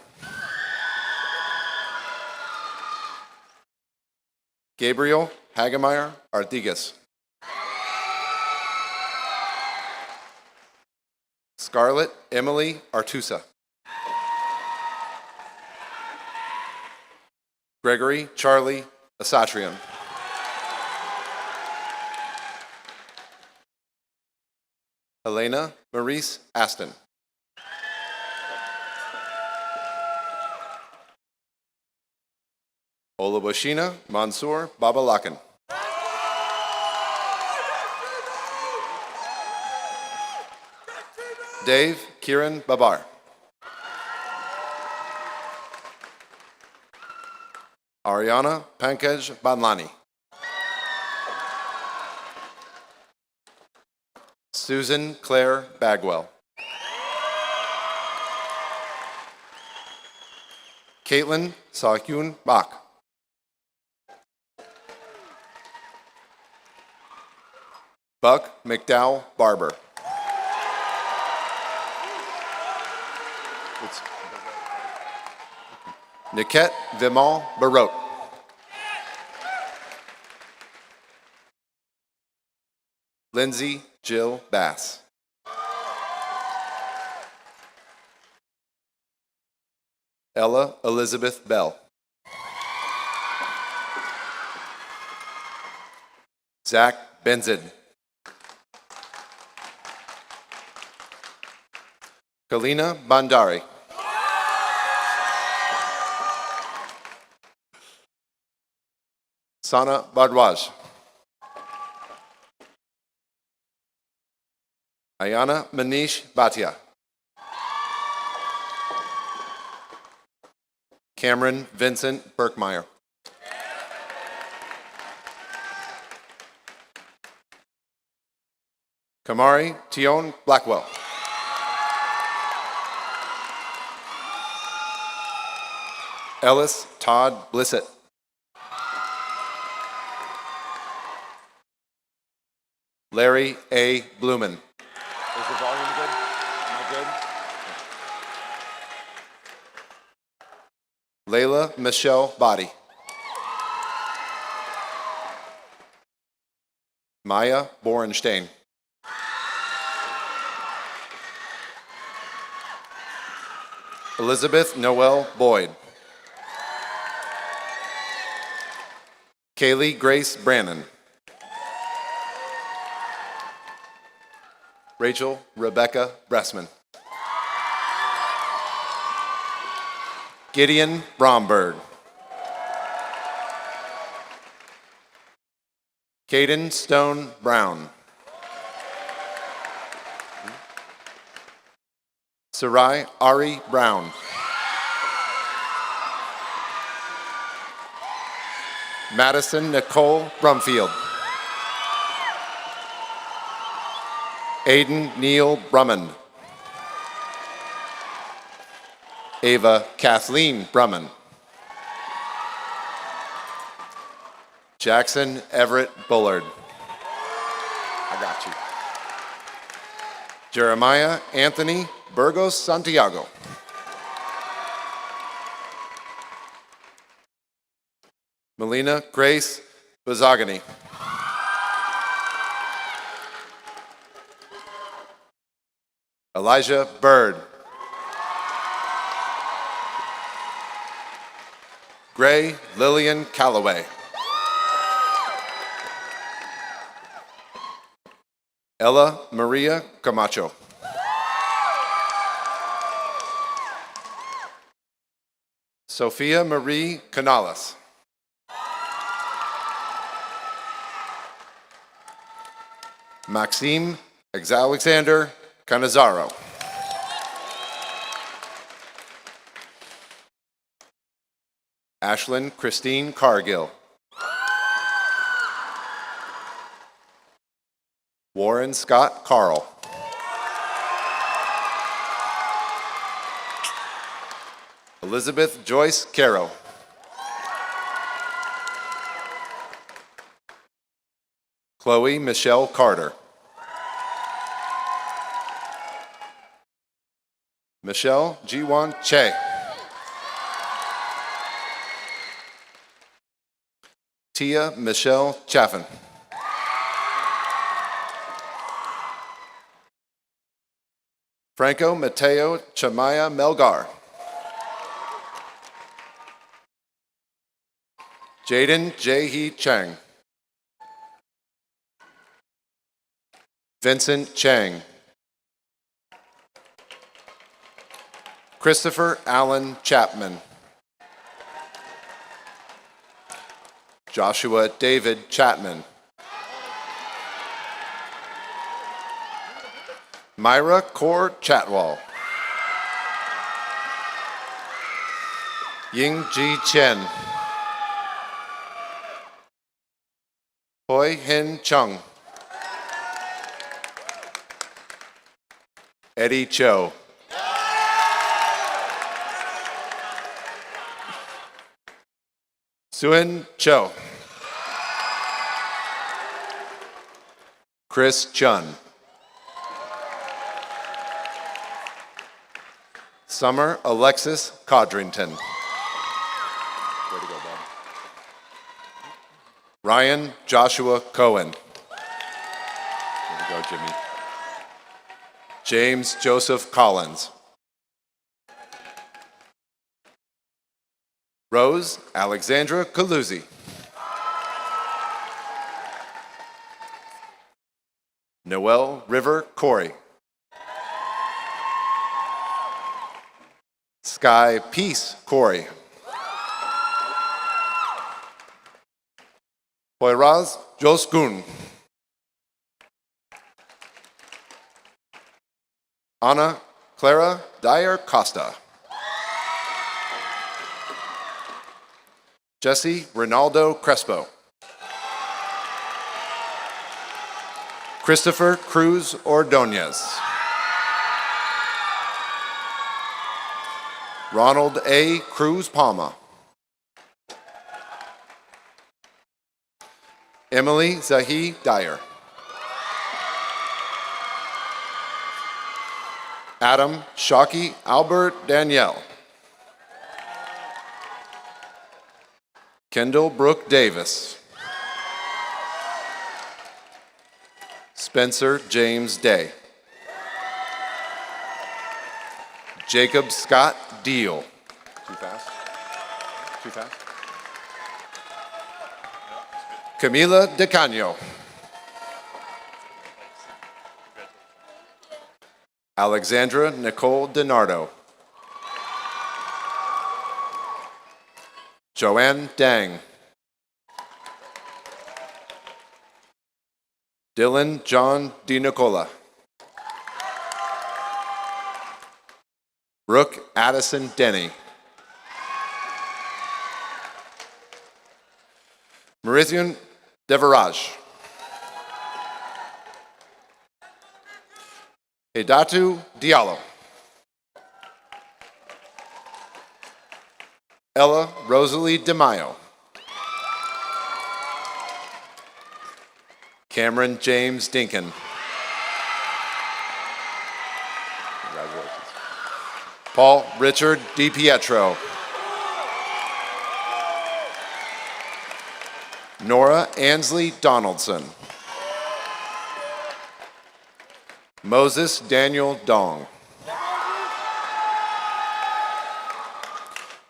Gabriel Hagemeyer Artigas. Scarlett Emily Artusa. Gregory Charlie Asatrian. Elena Maurice Aston. Olabashina Mansoor Babalakan. Dave Kiran Babar. Ariana Pankaj Banlani. Susan Claire Bagwell. Caitlin Sahyun Bach. Buck McDowell Barber. Niket Vimal Barot. Lindsay Jill Bass. Ella Elizabeth Bell. Zach Benzid. Kalina Bandari. Sana Bardwaj. Ayana Manish Bhatia. Cameron Vincent Berkmeyer. Kamari Tion Blackwell. Ellis Todd Blissett. Larry A. Blumen. Is the volume good? Am I good? Layla Michelle Body. Maya Borenstein. Elizabeth Noel Boyd. Kaylee Grace Brannon. Rachel Rebecca Bressman. Gideon Bromberg. Caden Stone Brown. Sarai Ari Brown. Madison Nicole Brumfield. Aiden Neil Brummond. Ava Kathleen Brummond. Jackson Everett Bullard. I got you. Jeremiah Anthony Burgos Santiago. Melina Grace Bazagani. Elijah Bird. Gray Lillian Calloway. Ella Maria Camacho. Sophia Marie Canales. Maxime Alexander Canizaro. Ashlyn Christine Cargill. Warren Scott Carl. Elizabeth Joyce Caro. Chloe Michelle Carter. Michelle Jiwon Che. Tia Michelle Chaffin. Franco Mateo Chamaya Melgar. Jaden Jae-hee Chang. Vincent Chang. Christopher Allen Chapman. Joshua David Chapman. Myra Kaur Chatwal. Ying Ji Chen. Hoi Hin Chung. Eddie Cho. Suen Cho. Chris Chun. Summer Alexis Codrington. Way to go, Bob. Ryan Joshua Cohen. Way to go, Jimmy. James Joseph Collins. Rose Alexandra Caluzzi. Noel River Corey. Sky Peace Corey. Poyraz Joskun. Ana Clara Dyer Costa. Jesse Ronaldo Crespo. Christopher Cruz Ordonez. Ronald A. Cruz Palma. Emily Zahi Dyer. Adam Shockey Albert Danielle. Kendall Brooke Davis. Spencer James Day. Jacob Scott Deal. Too fast? Too fast? Camila DeCano. Alexandra Nicole DiNardo. Joanne Dang. Dylan John DiNicola. Brooke Addison Denny. Marithian Devaraj. Edatu Diallo. Ella Rosalie DeMaio. Cameron James Dinkin. Congratulations. Paul Richard DiPietro. Nora Ansley Donaldson. Moses Daniel Dong.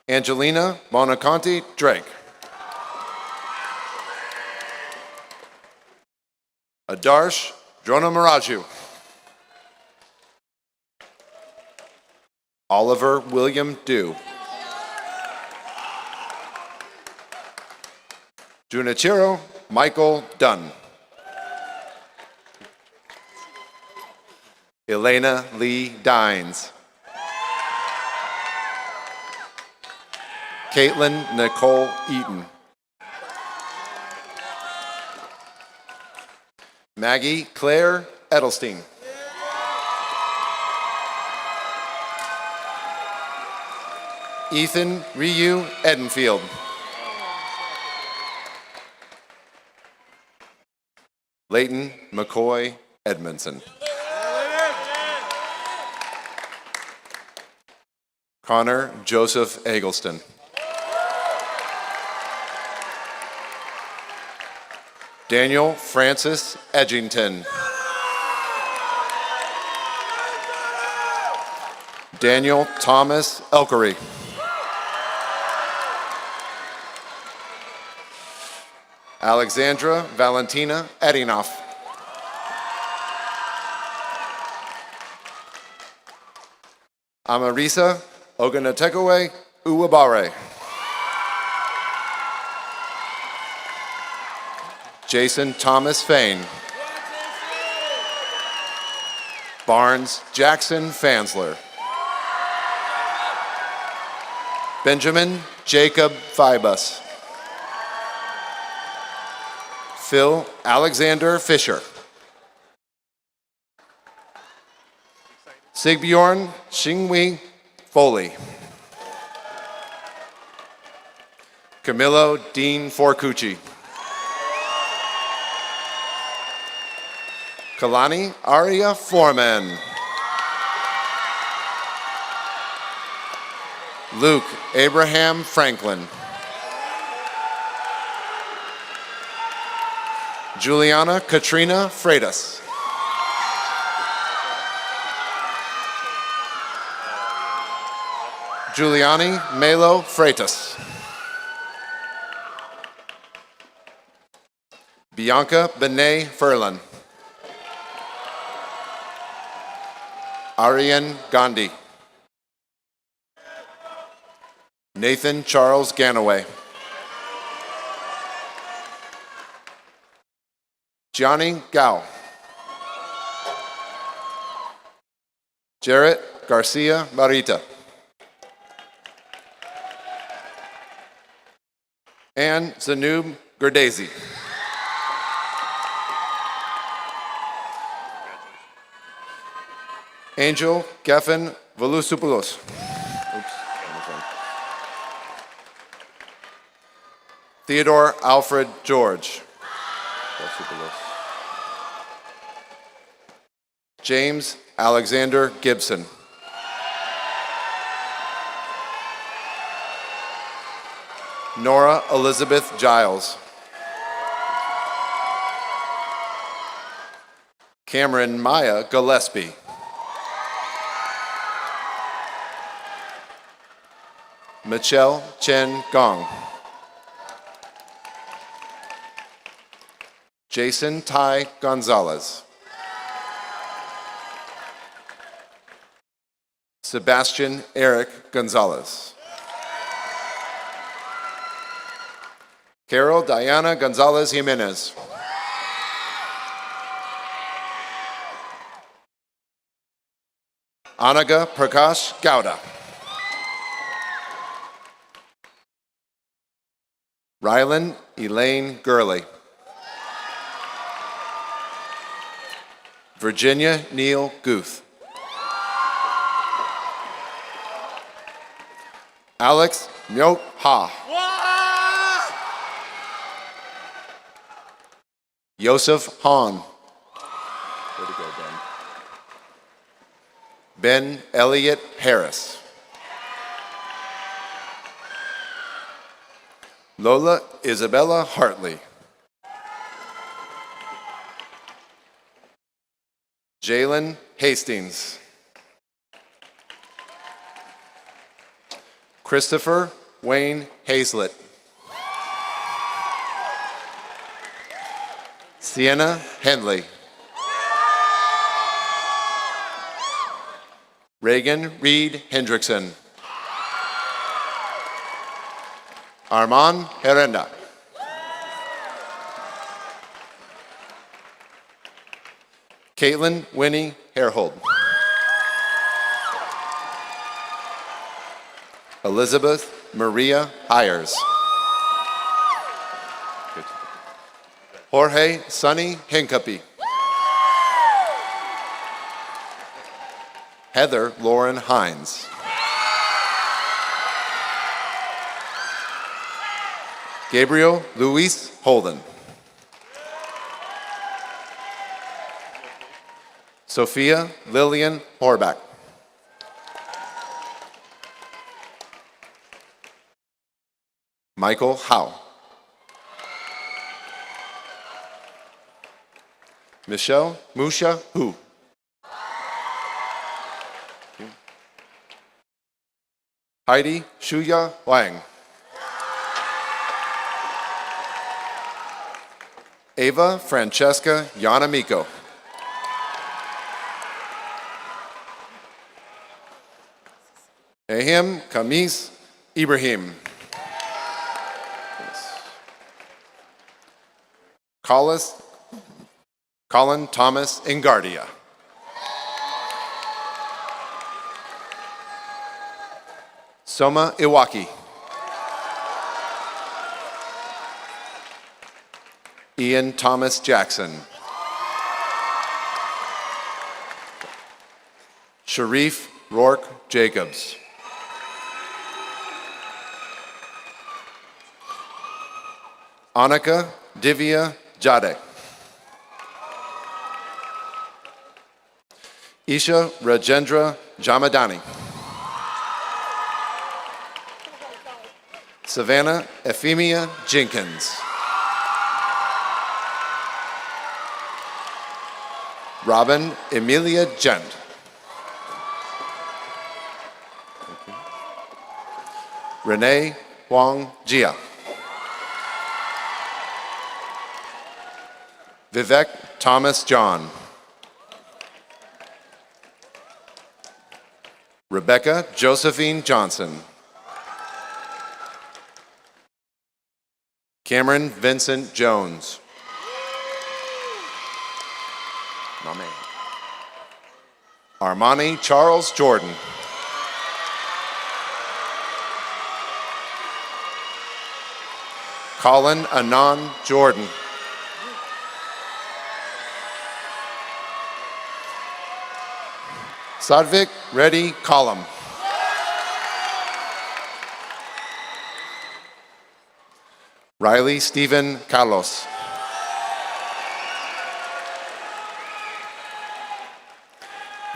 Angelina Monaconti Drake. Adarsh Dronamaraju. Oliver William Dew. Junichiro Michael Dunn. Elena Lee Dines. Caitlin Nicole Eaton. Maggie Claire Edelstein. Ethan Ryu Edenfield. Leighton McCoy Edmondson. Connor Joseph Eggleston. Daniel Francis Edgington. Daniel Thomas Elkery. Alexandra Valentina Edinoff. Amarisa Ogunatekowe Uwabare. Jason Thomas Fain. Barnes Jackson Fansler. Benjamin Jacob Fibus. Phil Alexander Fisher. Sigbjorn Xingwei Foley. Camilo Dean Forcucci. Kalani Aria Foreman. Luke Abraham Franklin. Juliana Katrina Freitas. Giuliani Melo Freitas. Bianca Benet Furlan. Ariane Gandhi. Nathan Charles Ganaway. Johnny Gao. Jarrett Garcia Marita. And Zanub Gerdezi. Angel Geffen Volusopoulos. Theodore Alfred George. James Alexander Gibson. Nora Elizabeth Giles. Cameron Maya Gillespie. Michelle Chen Gong. Jason Ty Gonzalez. Sebastian Eric Gonzalez. Carol Diana Gonzalez Jimenez. Anaga Prakash Gowda. Rylan Elaine Gurley. Virginia Neal Guth. Alex Myok Ha. Yosef Han. Way to go, Ben. Ben Elliott Harris. Lola Isabella Hartley. Jalen Hastings. Christopher Wayne Hazlett. Sienna Henley. Reagan Reed Hendrickson. Armand Herenda. Caitlin Winnie Hairhold. Elizabeth Maria Hires. Jorge Sonny Hincapie. Heather Lauren Hines. Gabriel Luis Holden. Sophia Lillian Horbach. Michael Howe. Michelle Musha Hu. Heidi Shuya Wang. Ava Francesca Yanamico. Ahim Kamis Ibrahim. Colin Thomas Ingardia. Soma Iwaki. Ian Thomas Jackson. Sharif Rourke Jacobs. Annika Divya Jade. Isha Rajendra Jamadani. Savannah Ephemia Jenkins. Robin Emilia Gent. Renee Huang Jia. Vivek Thomas John. Rebecca Josephine Johnson. Cameron Vincent Jones. My man. Armani Charles Jordan. Colin Anand Jordan. Sadvik Reddy Column. Riley Stephen Carlos.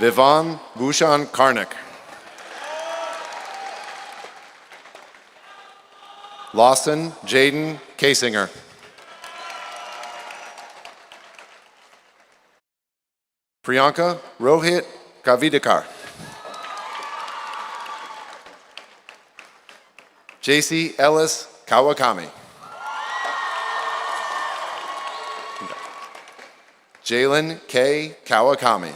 Vivan Bhushan Karnik. Lawson Jaden Kasinger. Priyanka Rohit Kavidikar. JC Ellis Kawakami. Jalen K. Kawakami.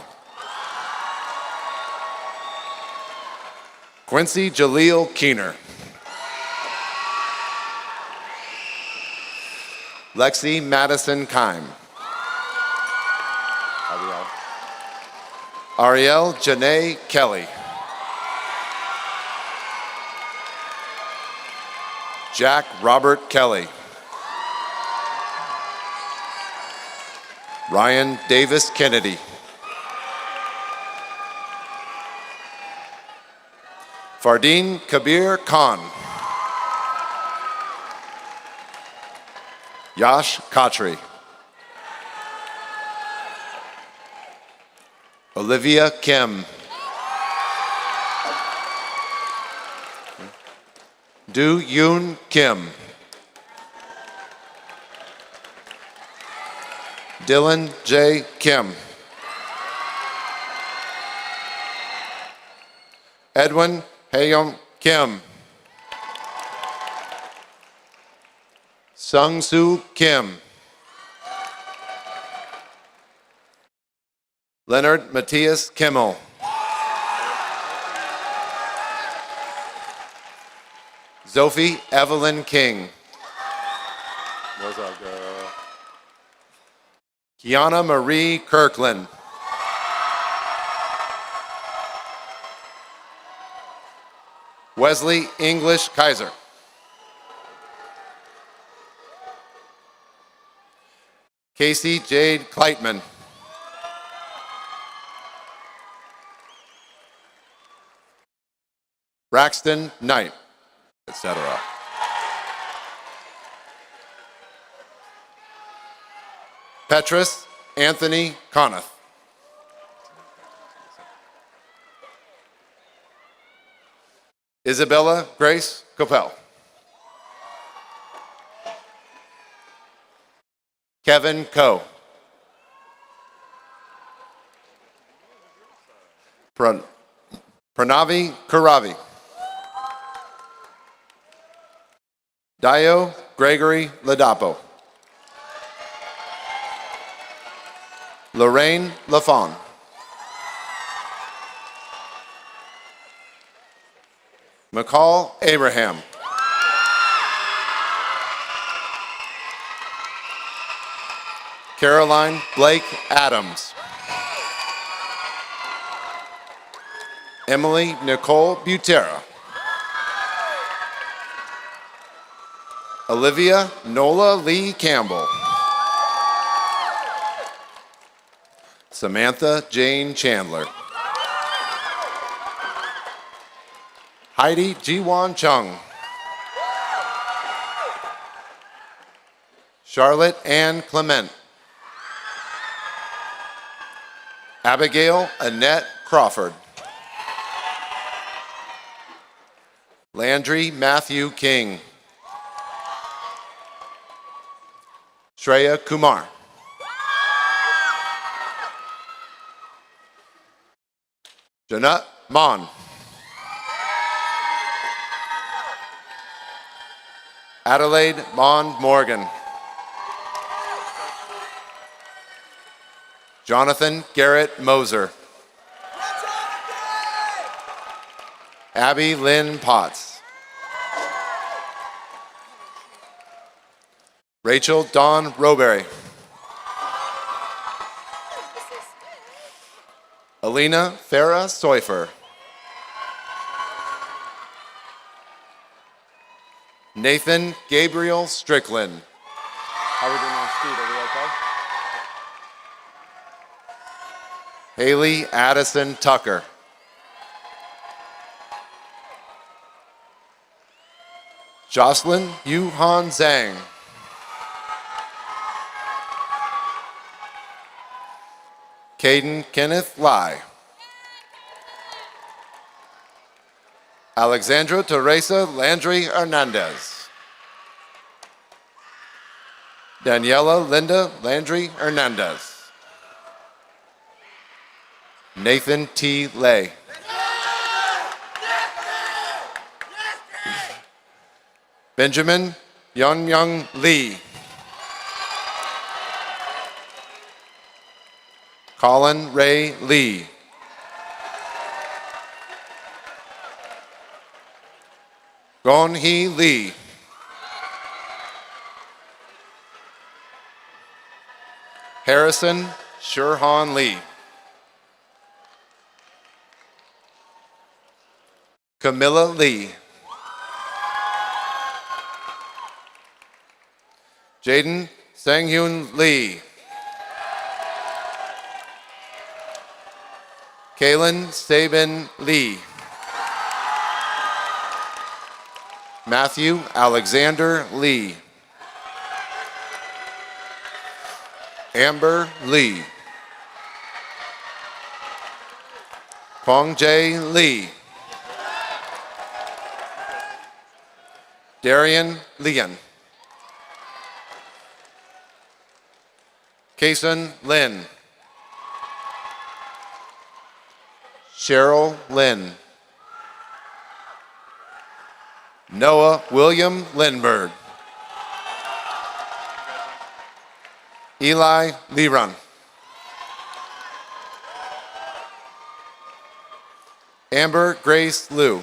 Quincy Jaleel Keener. Lexi Madison Kime. Ariel Janae Kelly. Jack Robert Kelly. Ryan Davis Kennedy. Fardeen Kabir Khan. Yash Khatri. Olivia Kim. Do Yoon Kim. Dylan J. Kim. Edwin Haeyong Kim. Sung Soo Kim. Leonard Matthias Kimmel. Sophie Evelyn King. What's up, girl? Kiana Marie Kirkland. Wesley English Kaiser. Casey Jade Kleitman. Braxton Knight, etc. Petrus Anthony Conniff. Isabella Grace Coppell. Kevin Coe. Pranavi Karavi. Dio Gregory Ladapo. Lorraine Lafon. McCall Abraham. Caroline Blake Adams. Emily Nicole Butera. Olivia Nola Lee Campbell. Samantha Jane Chandler. Heidi Jiwan Chung. Charlotte Ann Clement. Abigail Annette Crawford. Landry Matthew King. Shreya Kumar. Janut Mon. Adelaide Mon Morgan. Jonathan Garrett Moser. Abby Lynn Potts. Rachel Dawn Roberry. Alina Farah Soifer. Nathan Gabriel Strickland. How are we doing on speed? Are we okay? Haley Addison Tucker. Jocelyn Yuhan Zhang. Caden Kenneth Lai. Alexandra Teresa Landry Hernandez. Daniela Linda Landry Hernandez. Nathan T. Lay. Benjamin Young Lee. Colin Ray Lee. Gon Hee Lee. Harrison Shurhan Lee. Camilla Lee. Jaden Sanghyun Lee. Kaylin Sabin Lee. Matthew Alexander Lee. Amber Lee. Kwong Jae Lee. Darian Leon. Kason Lin. Cheryl Lynn. Noah William Lindberg. Eli Leron. Amber Grace Liu.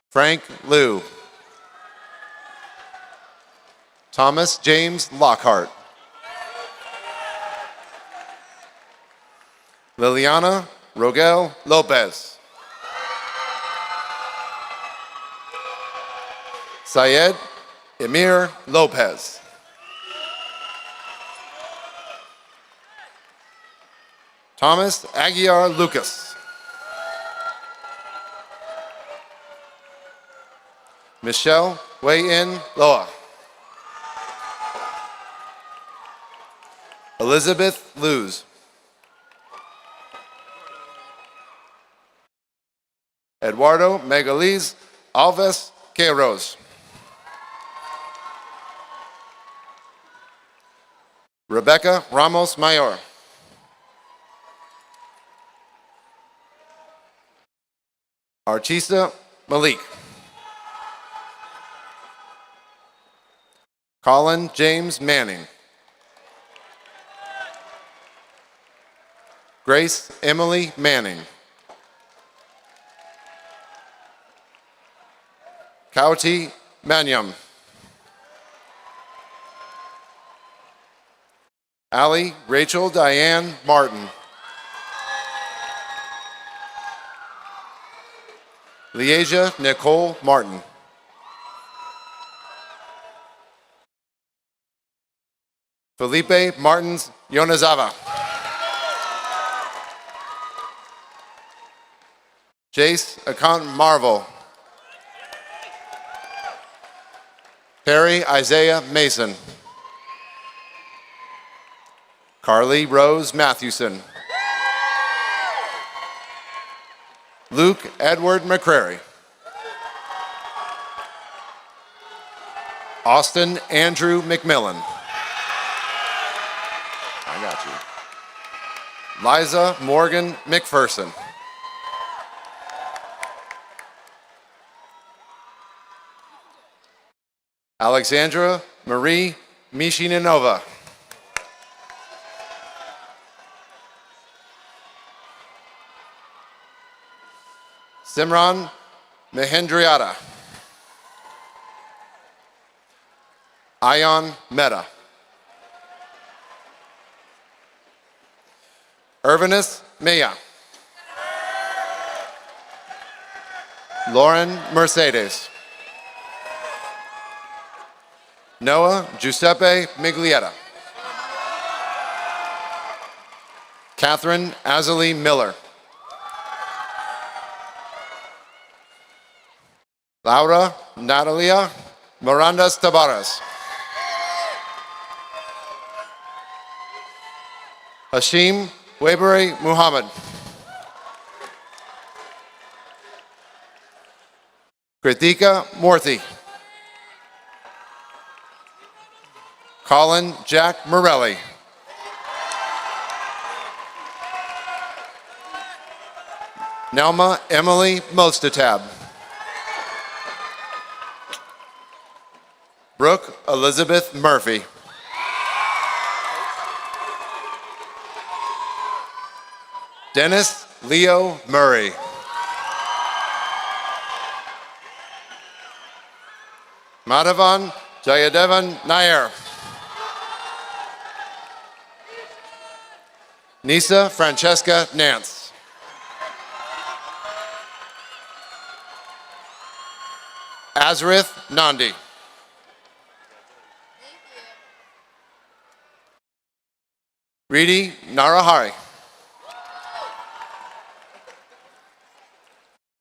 Frank Liu. Thomas James Lockhart. Liliana Rogel Lopez. Syed Emir Lopez. Thomas Aguiar Lucas. Michelle Wei-In Loa. Elizabeth Luz. Eduardo Megaliz Alves Queiroz. Rebecca Ramos Mayor. Archisa Malik. Colin James Manning. Grace Emily Manning. Kauti Manyam. Allie Rachel Diane Martin. Liesia Nicole Martin. Felipe Martins Yonazawa. Jace Akant Marvel. Perry Isaiah Mason. Carly Rose Mathewson. Luke Edward McCrary. Austin Andrew McMillan. I got you. Liza Morgan McPherson. Alexandra Marie Mishinanova. Simran Mahendriata. Ayan Mehta. Irvinus Maya. Lauren Mercedes. Noah Giuseppe Miglietta. Catherine Azalee Miller. Laura Natalia Mirandas Tabares. Hashim Weberi Muhammad. Kritika Morthy. Colin Jack Morelli. Nelma Emily Mostatab. Brooke Elizabeth Murphy. Dennis Leo Murray. Madhavan Jayadevan Nair. Nisa Francesca Nance. Azrith Nandi. Reedy Narahari.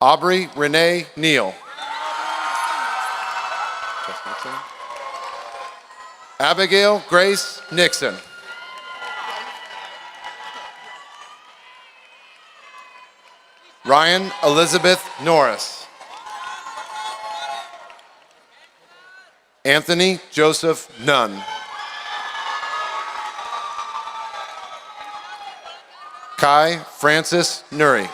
Aubrey Renee Neal. Abigail Grace Nixon. Ryan Elizabeth Norris. Anthony Joseph Nunn. Kai Francis Nuri.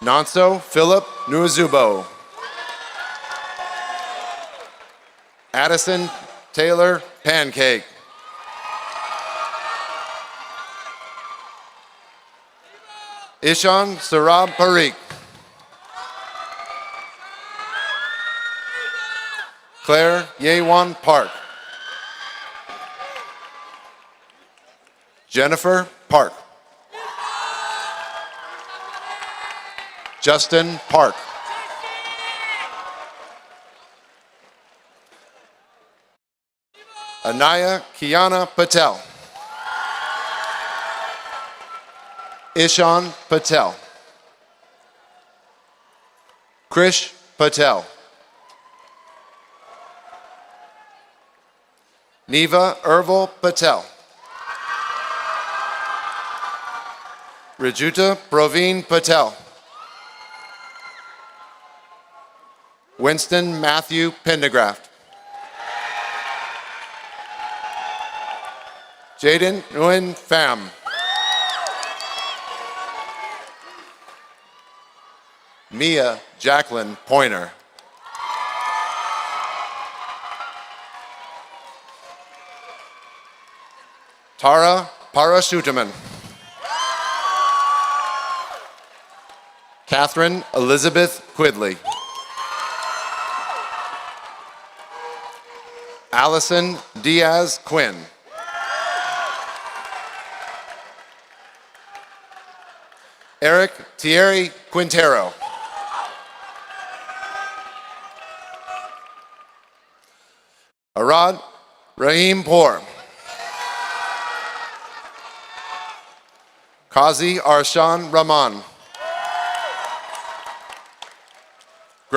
Nonso Philip Nuazubo. Addison Taylor Pancake. Ishan Sarab Parikh. Claire Yewan Park. Jennifer Park. Justin Park. Anaya Kiana Patel. Ishan Patel. Krish Patel. Neva Erval Patel. Rajuta Proveen Patel. Winston Matthew Pendergraft. Jaden Nguyen Pham. Mia Jacqueline Pointer. Tara Parashutaman. Catherine Elizabeth Quidley. Allison Diaz Quinn. Eric Thierry Quintero. Arad Rahim Poor. Qazi Arshan Rahman.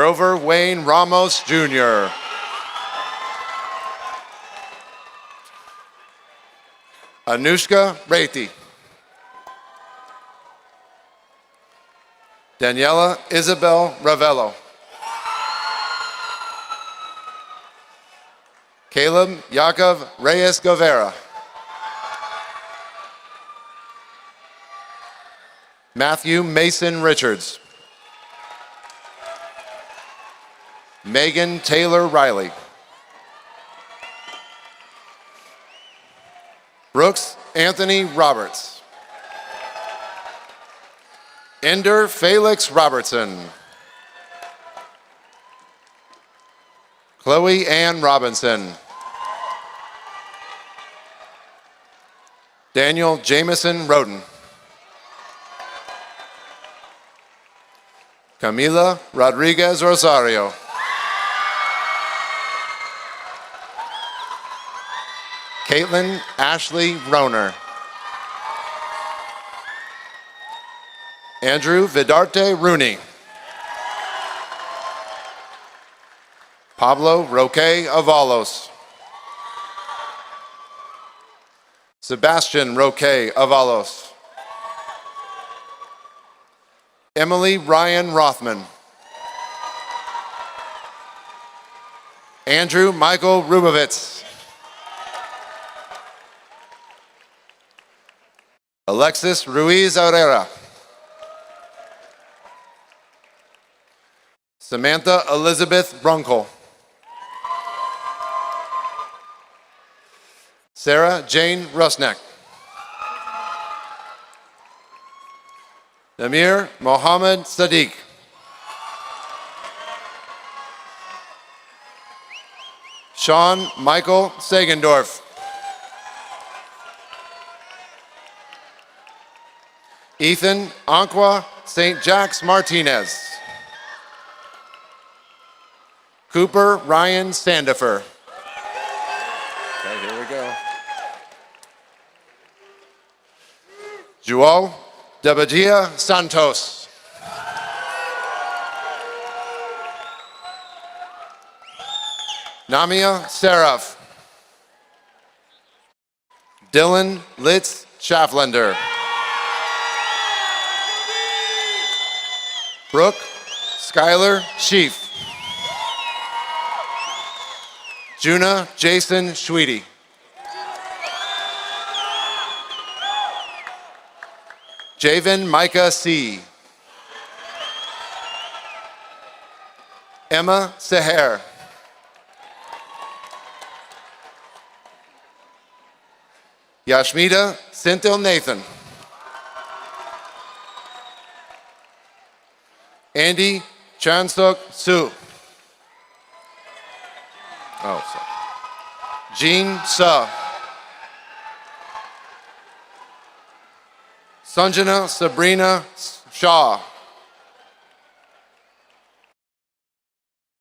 Grover Wayne Ramos, Jr. Anushka Reti. Daniela Isabel Ravello. Caleb Yakov Reyes Guevara. Matthew Mason Richards. Megan Taylor Riley. Brooks Anthony Roberts. Ender Felix Robertson. Chloe Ann Robinson. Daniel Jameson Roden. Camila Rodriguez Rosario. Caitlin Ashley Roner. Andrew Vidarte Rooney. Pablo Roque Avalos. Sebastian Roque Avalos. Emily Ryan Rothman. Andrew Michael Rubovitz. Alexis Ruiz Herrera. Samantha Elizabeth Brunkel. Sarah Jane Rusnak. Namir Mohammed Sadiq. Sean Michael Sagendorf. Ethan Anqua St. Jacques Martinez. Cooper Ryan Sandifer. Okay, here we go. Joao Dabadia Santos. Namia Seraph. Dylan Litz Schafflander. Brooke Skylar Sheaf. Juna Jason Schweedy. Javen Micah C. Emma Seher. Yashmita Sintil Nathan. Andy Chansuk Su. Oh, sorry. Jean Suh. Sanjana Sabrina Shaw.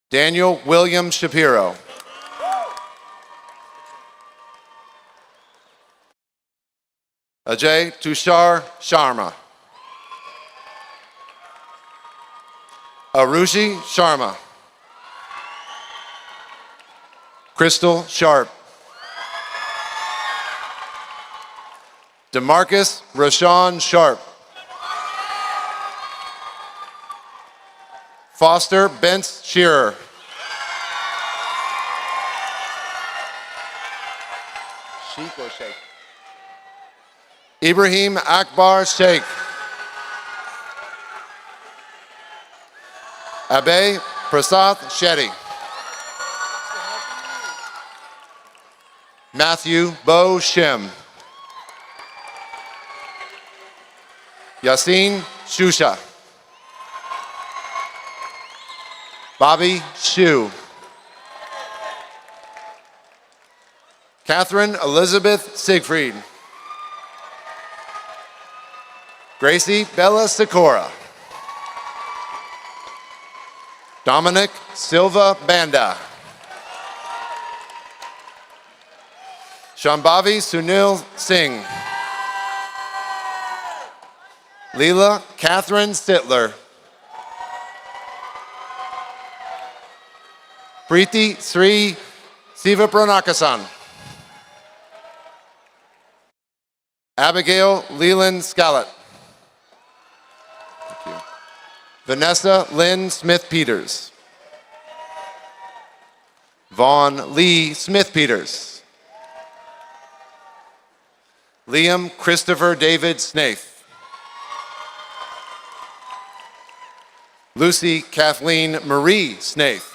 Daniel William Shapiro. Ajay Tushar Sharma. Arushi Sharma. Crystal Sharp. DeMarcus Rashawn Sharp. Foster Bentz Shearer. Sheik or Sheikh? Ibrahim Akbar Sheikh. Abe Prasad Shetty. Matthew Bo Shim. Yasin Shusha. Bobby Shu. Catherine Elizabeth Siegfried. Gracie Bella Sikora. Dominic Silva Banda. Shambhavi Sunil Singh. Leela Catherine Sittler. Preeti Sri Sivapranakasan. Abigail Leland Scallett. Thank you. Vanessa Lynn Smith-Peters. Vaughn Lee Smith-Peters. Liam Christopher David Snaith. Lucy Kathleen Marie Snaith.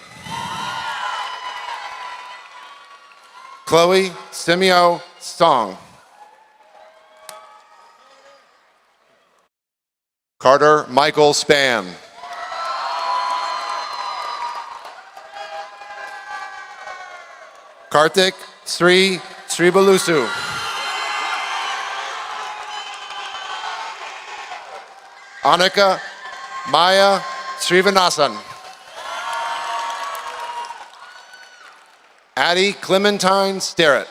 Chloe Simeo Song. Carter Michael Span. Karthik Sri Sribalusu. Annika Maya Srivanasan. Addie Clementine Sterrett.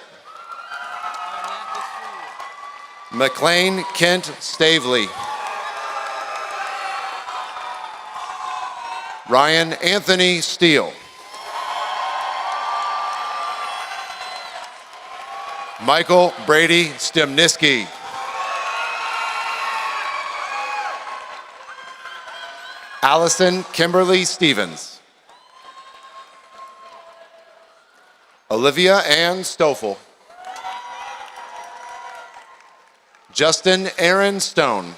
McLean Kent Stavely. Ryan Anthony Steele. Michael Brady Stemniski. Allison Kimberly Stevens. Olivia Ann Stoffel. Justin Aaron Stone.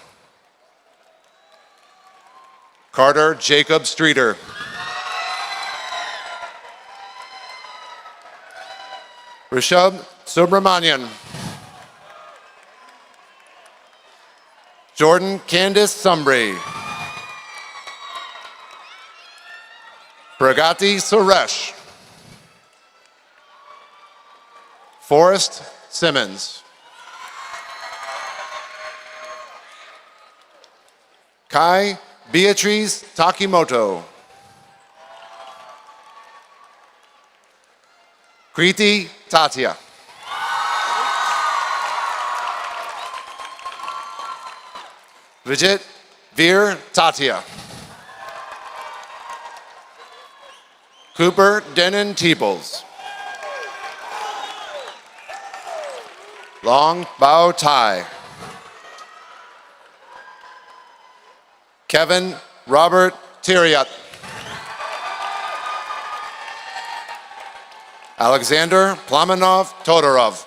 Carter Jacob Streeter. Rishabh Subramanian. Jordan Candice Sumbry. Pragati Suresh. Forrest Simmons. Kai Beatrice Takimoto. Kriti Tatia. Vijit Veer Tatia. Cooper Denon Teebles. Long Bao Tai. Kevin Robert Tiriot. Alexander Plamenov Todorov.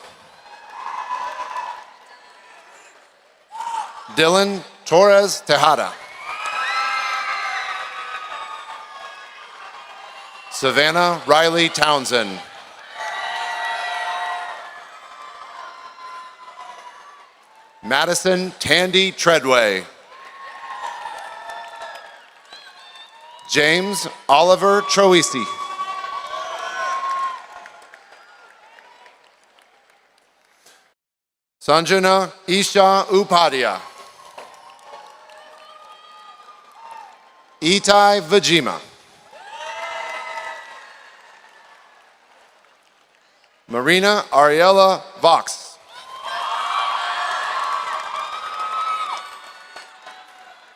Dylan Torres Tejada. Savannah Riley Townsend. Madison Tandy Treadway. James Oliver Troisi. Sanjana Isha Upadhyay. Itai Vajima. Marina Ariella Vox.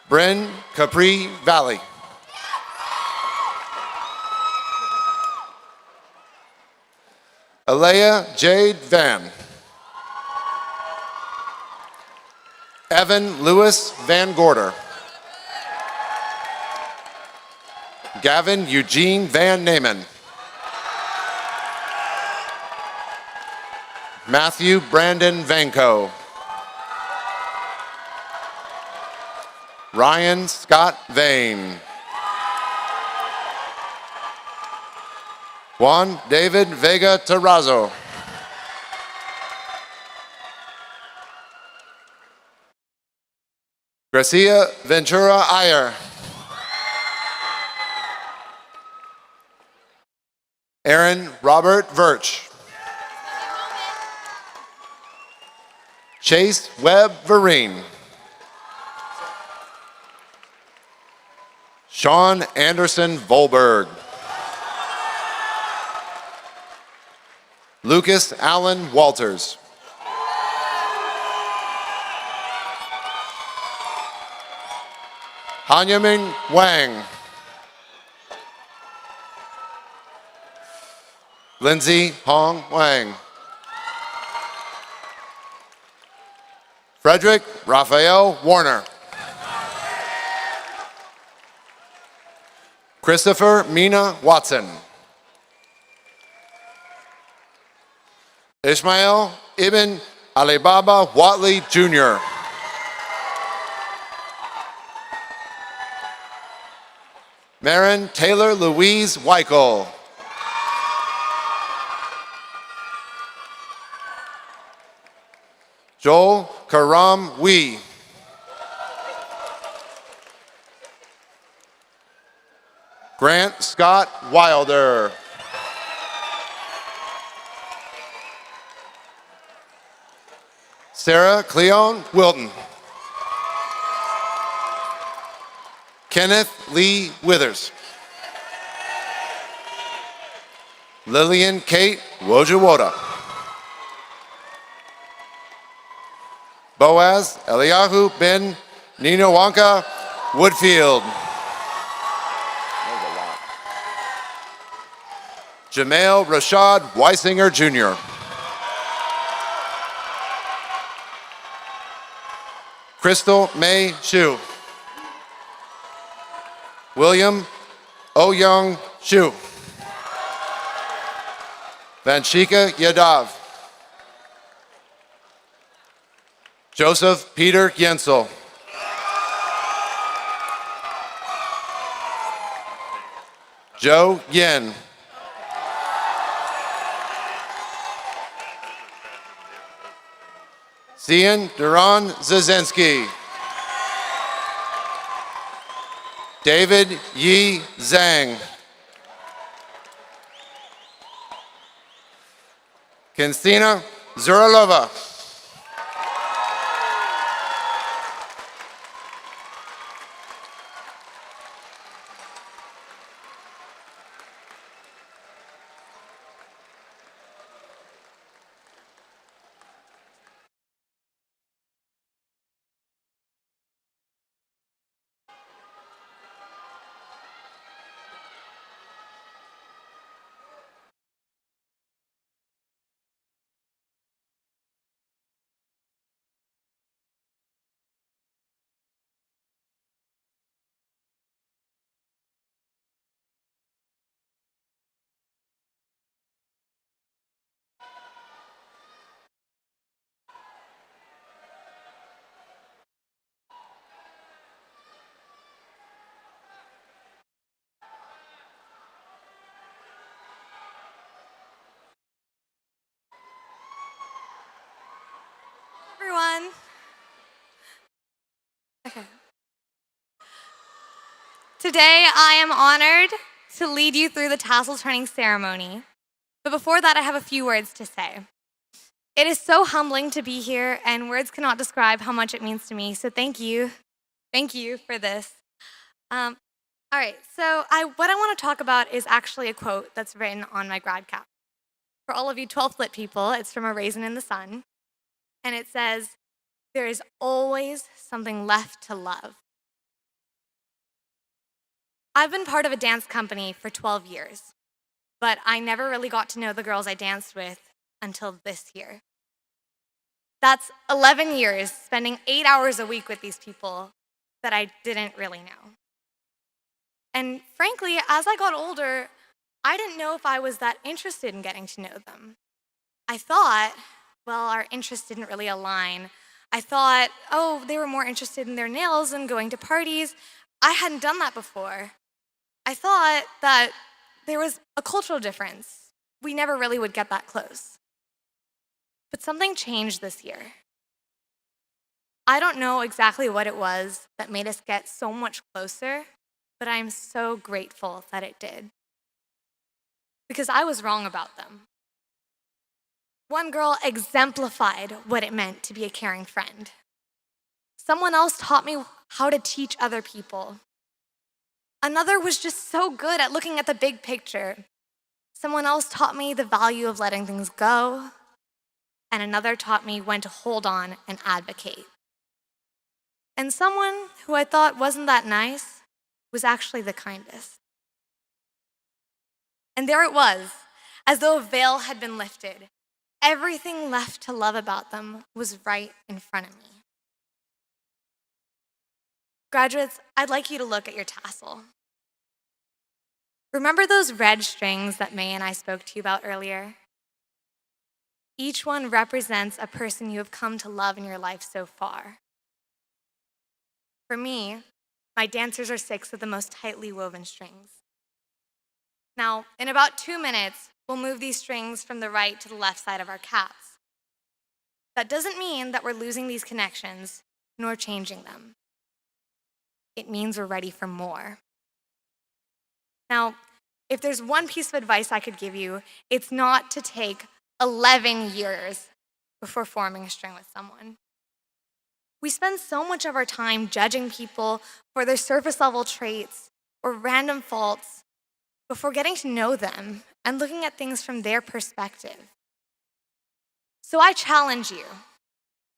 Bryn Capri Valley. Alea Jade Van. Evan Lewis Van Gorder. Gavin Eugene Van Naaman. Matthew Brandon Vanco. Ryan Scott Vane. Juan David Vega Terrazzo. Gracia Ventura Ayer. Aaron Robert Virch. Chase Webb Vereen. Sean Anderson Volberg. Lucas Allen Walters. Hanyamin Wang. Lindsay Hong Wang. Frederick Raphael Warner. Christopher Mina Watson. Ishmael Ibn Alibaba Watley Jr. Marin Taylor Louise Weichel. Joel Karam Wee. Grant Scott Wilder. Sarah Cleon Wilton. Kenneth Lee Withers. Lillian Kate Wojawoda. Boaz Eliyahu Ben Ninawanka Woodfield. Jamail Rashad Weisinger Jr. Crystal May Shu. William O-Young Shu. Vanshika Yadav. Joseph Peter Yensel. Joe Yin. Zian Duran Zazinski. David Yi Zhang. Kristina Zuralova. Everyone. Okay. Today, I am honored to lead you through the tassel turning ceremony. But before that, I have a few words to say. It is so humbling to be here, and words cannot describe how much it means to me, so thank you. Thank you for this. All right, so what I want to talk about is actually a quote that's written on my grad cap. For all of you 12th lit people, it's from A Raisin in the Sun, and it says, "There is always something left to love." I've been part of a dance company for 12 years, but I never really got to know the girls I danced with until this year. That's 11 years spending 8 hours a week with these people that I didn't really know. And frankly, as I got older, I didn't know if I was that interested in getting to know them. I thought, well, our interests didn't really align. I thought, oh, they were more interested in their nails and going to parties. I hadn't done that before. I thought that there was a cultural difference. We never really would get that close. But something changed this year. I don't know exactly what it was that made us get so much closer, but I'm so grateful that it did. Because I was wrong about them. One girl exemplified what it meant to be a caring friend. Someone else taught me how to teach other people. Another was just so good at looking at the big picture. Someone else taught me the value of letting things go. And another taught me when to hold on and advocate. And someone who I thought wasn't that nice was actually the kindest. And there it was. as though a veil had been lifted. Everything left to love about them was right in front of me. Graduates, I'd like you to look at your tassel. Remember those red strings that May and I spoke to you about earlier? Each one represents a person you have come to love in your life so far. For me, my dancers are 6 of the most tightly woven strings. Now, in about 2 minutes, we'll move these strings from the right to the left side of our caps. That doesn't mean that we're losing these connections, nor changing them. It means we're ready for more. Now, if there's one piece of advice I could give you, it's not to take 11 years before forming a string with someone. We spend so much of our time judging people for their surface level traits or random faults before getting to know them and looking at things from their perspective. So I challenge you,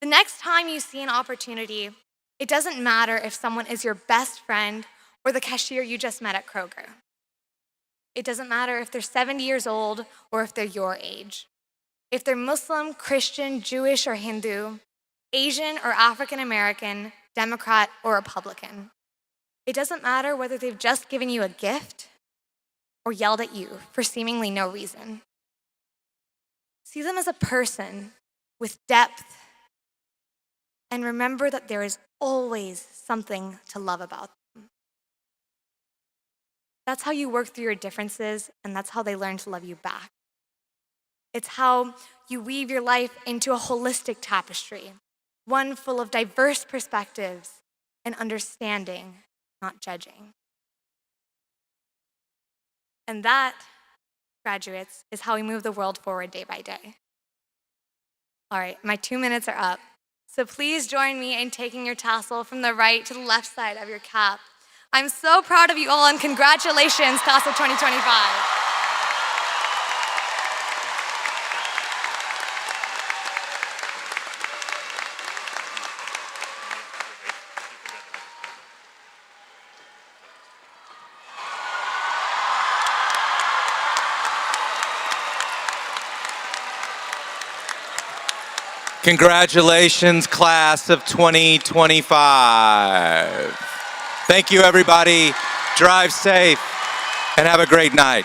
the next time you see an opportunity, it doesn't matter if someone is your best friend or the cashier you just met at Kroger. It doesn't matter if they're 70 years old or if they're your age. If they're Muslim, Christian, Jewish, or Hindu, Asian or African American, Democrat or Republican. It doesn't matter whether they've just given you a gift or yelled at you for seemingly no reason. See them as a person with depth, and remember that there is always something to love about them. That's how you work through your differences, and that's how they learn to love you back. It's how you weave your life into a holistic tapestry, one full of diverse perspectives and understanding, not judging. And that, graduates, is how we move the world forward day by day. All right, my 2 minutes are up. So please join me in taking your tassel from the right to the left side of your cap. I'm so proud of you all, and congratulations, Class of 2025. Congratulations, Class of 2025. Thank you, everybody. Drive safe and have a great night.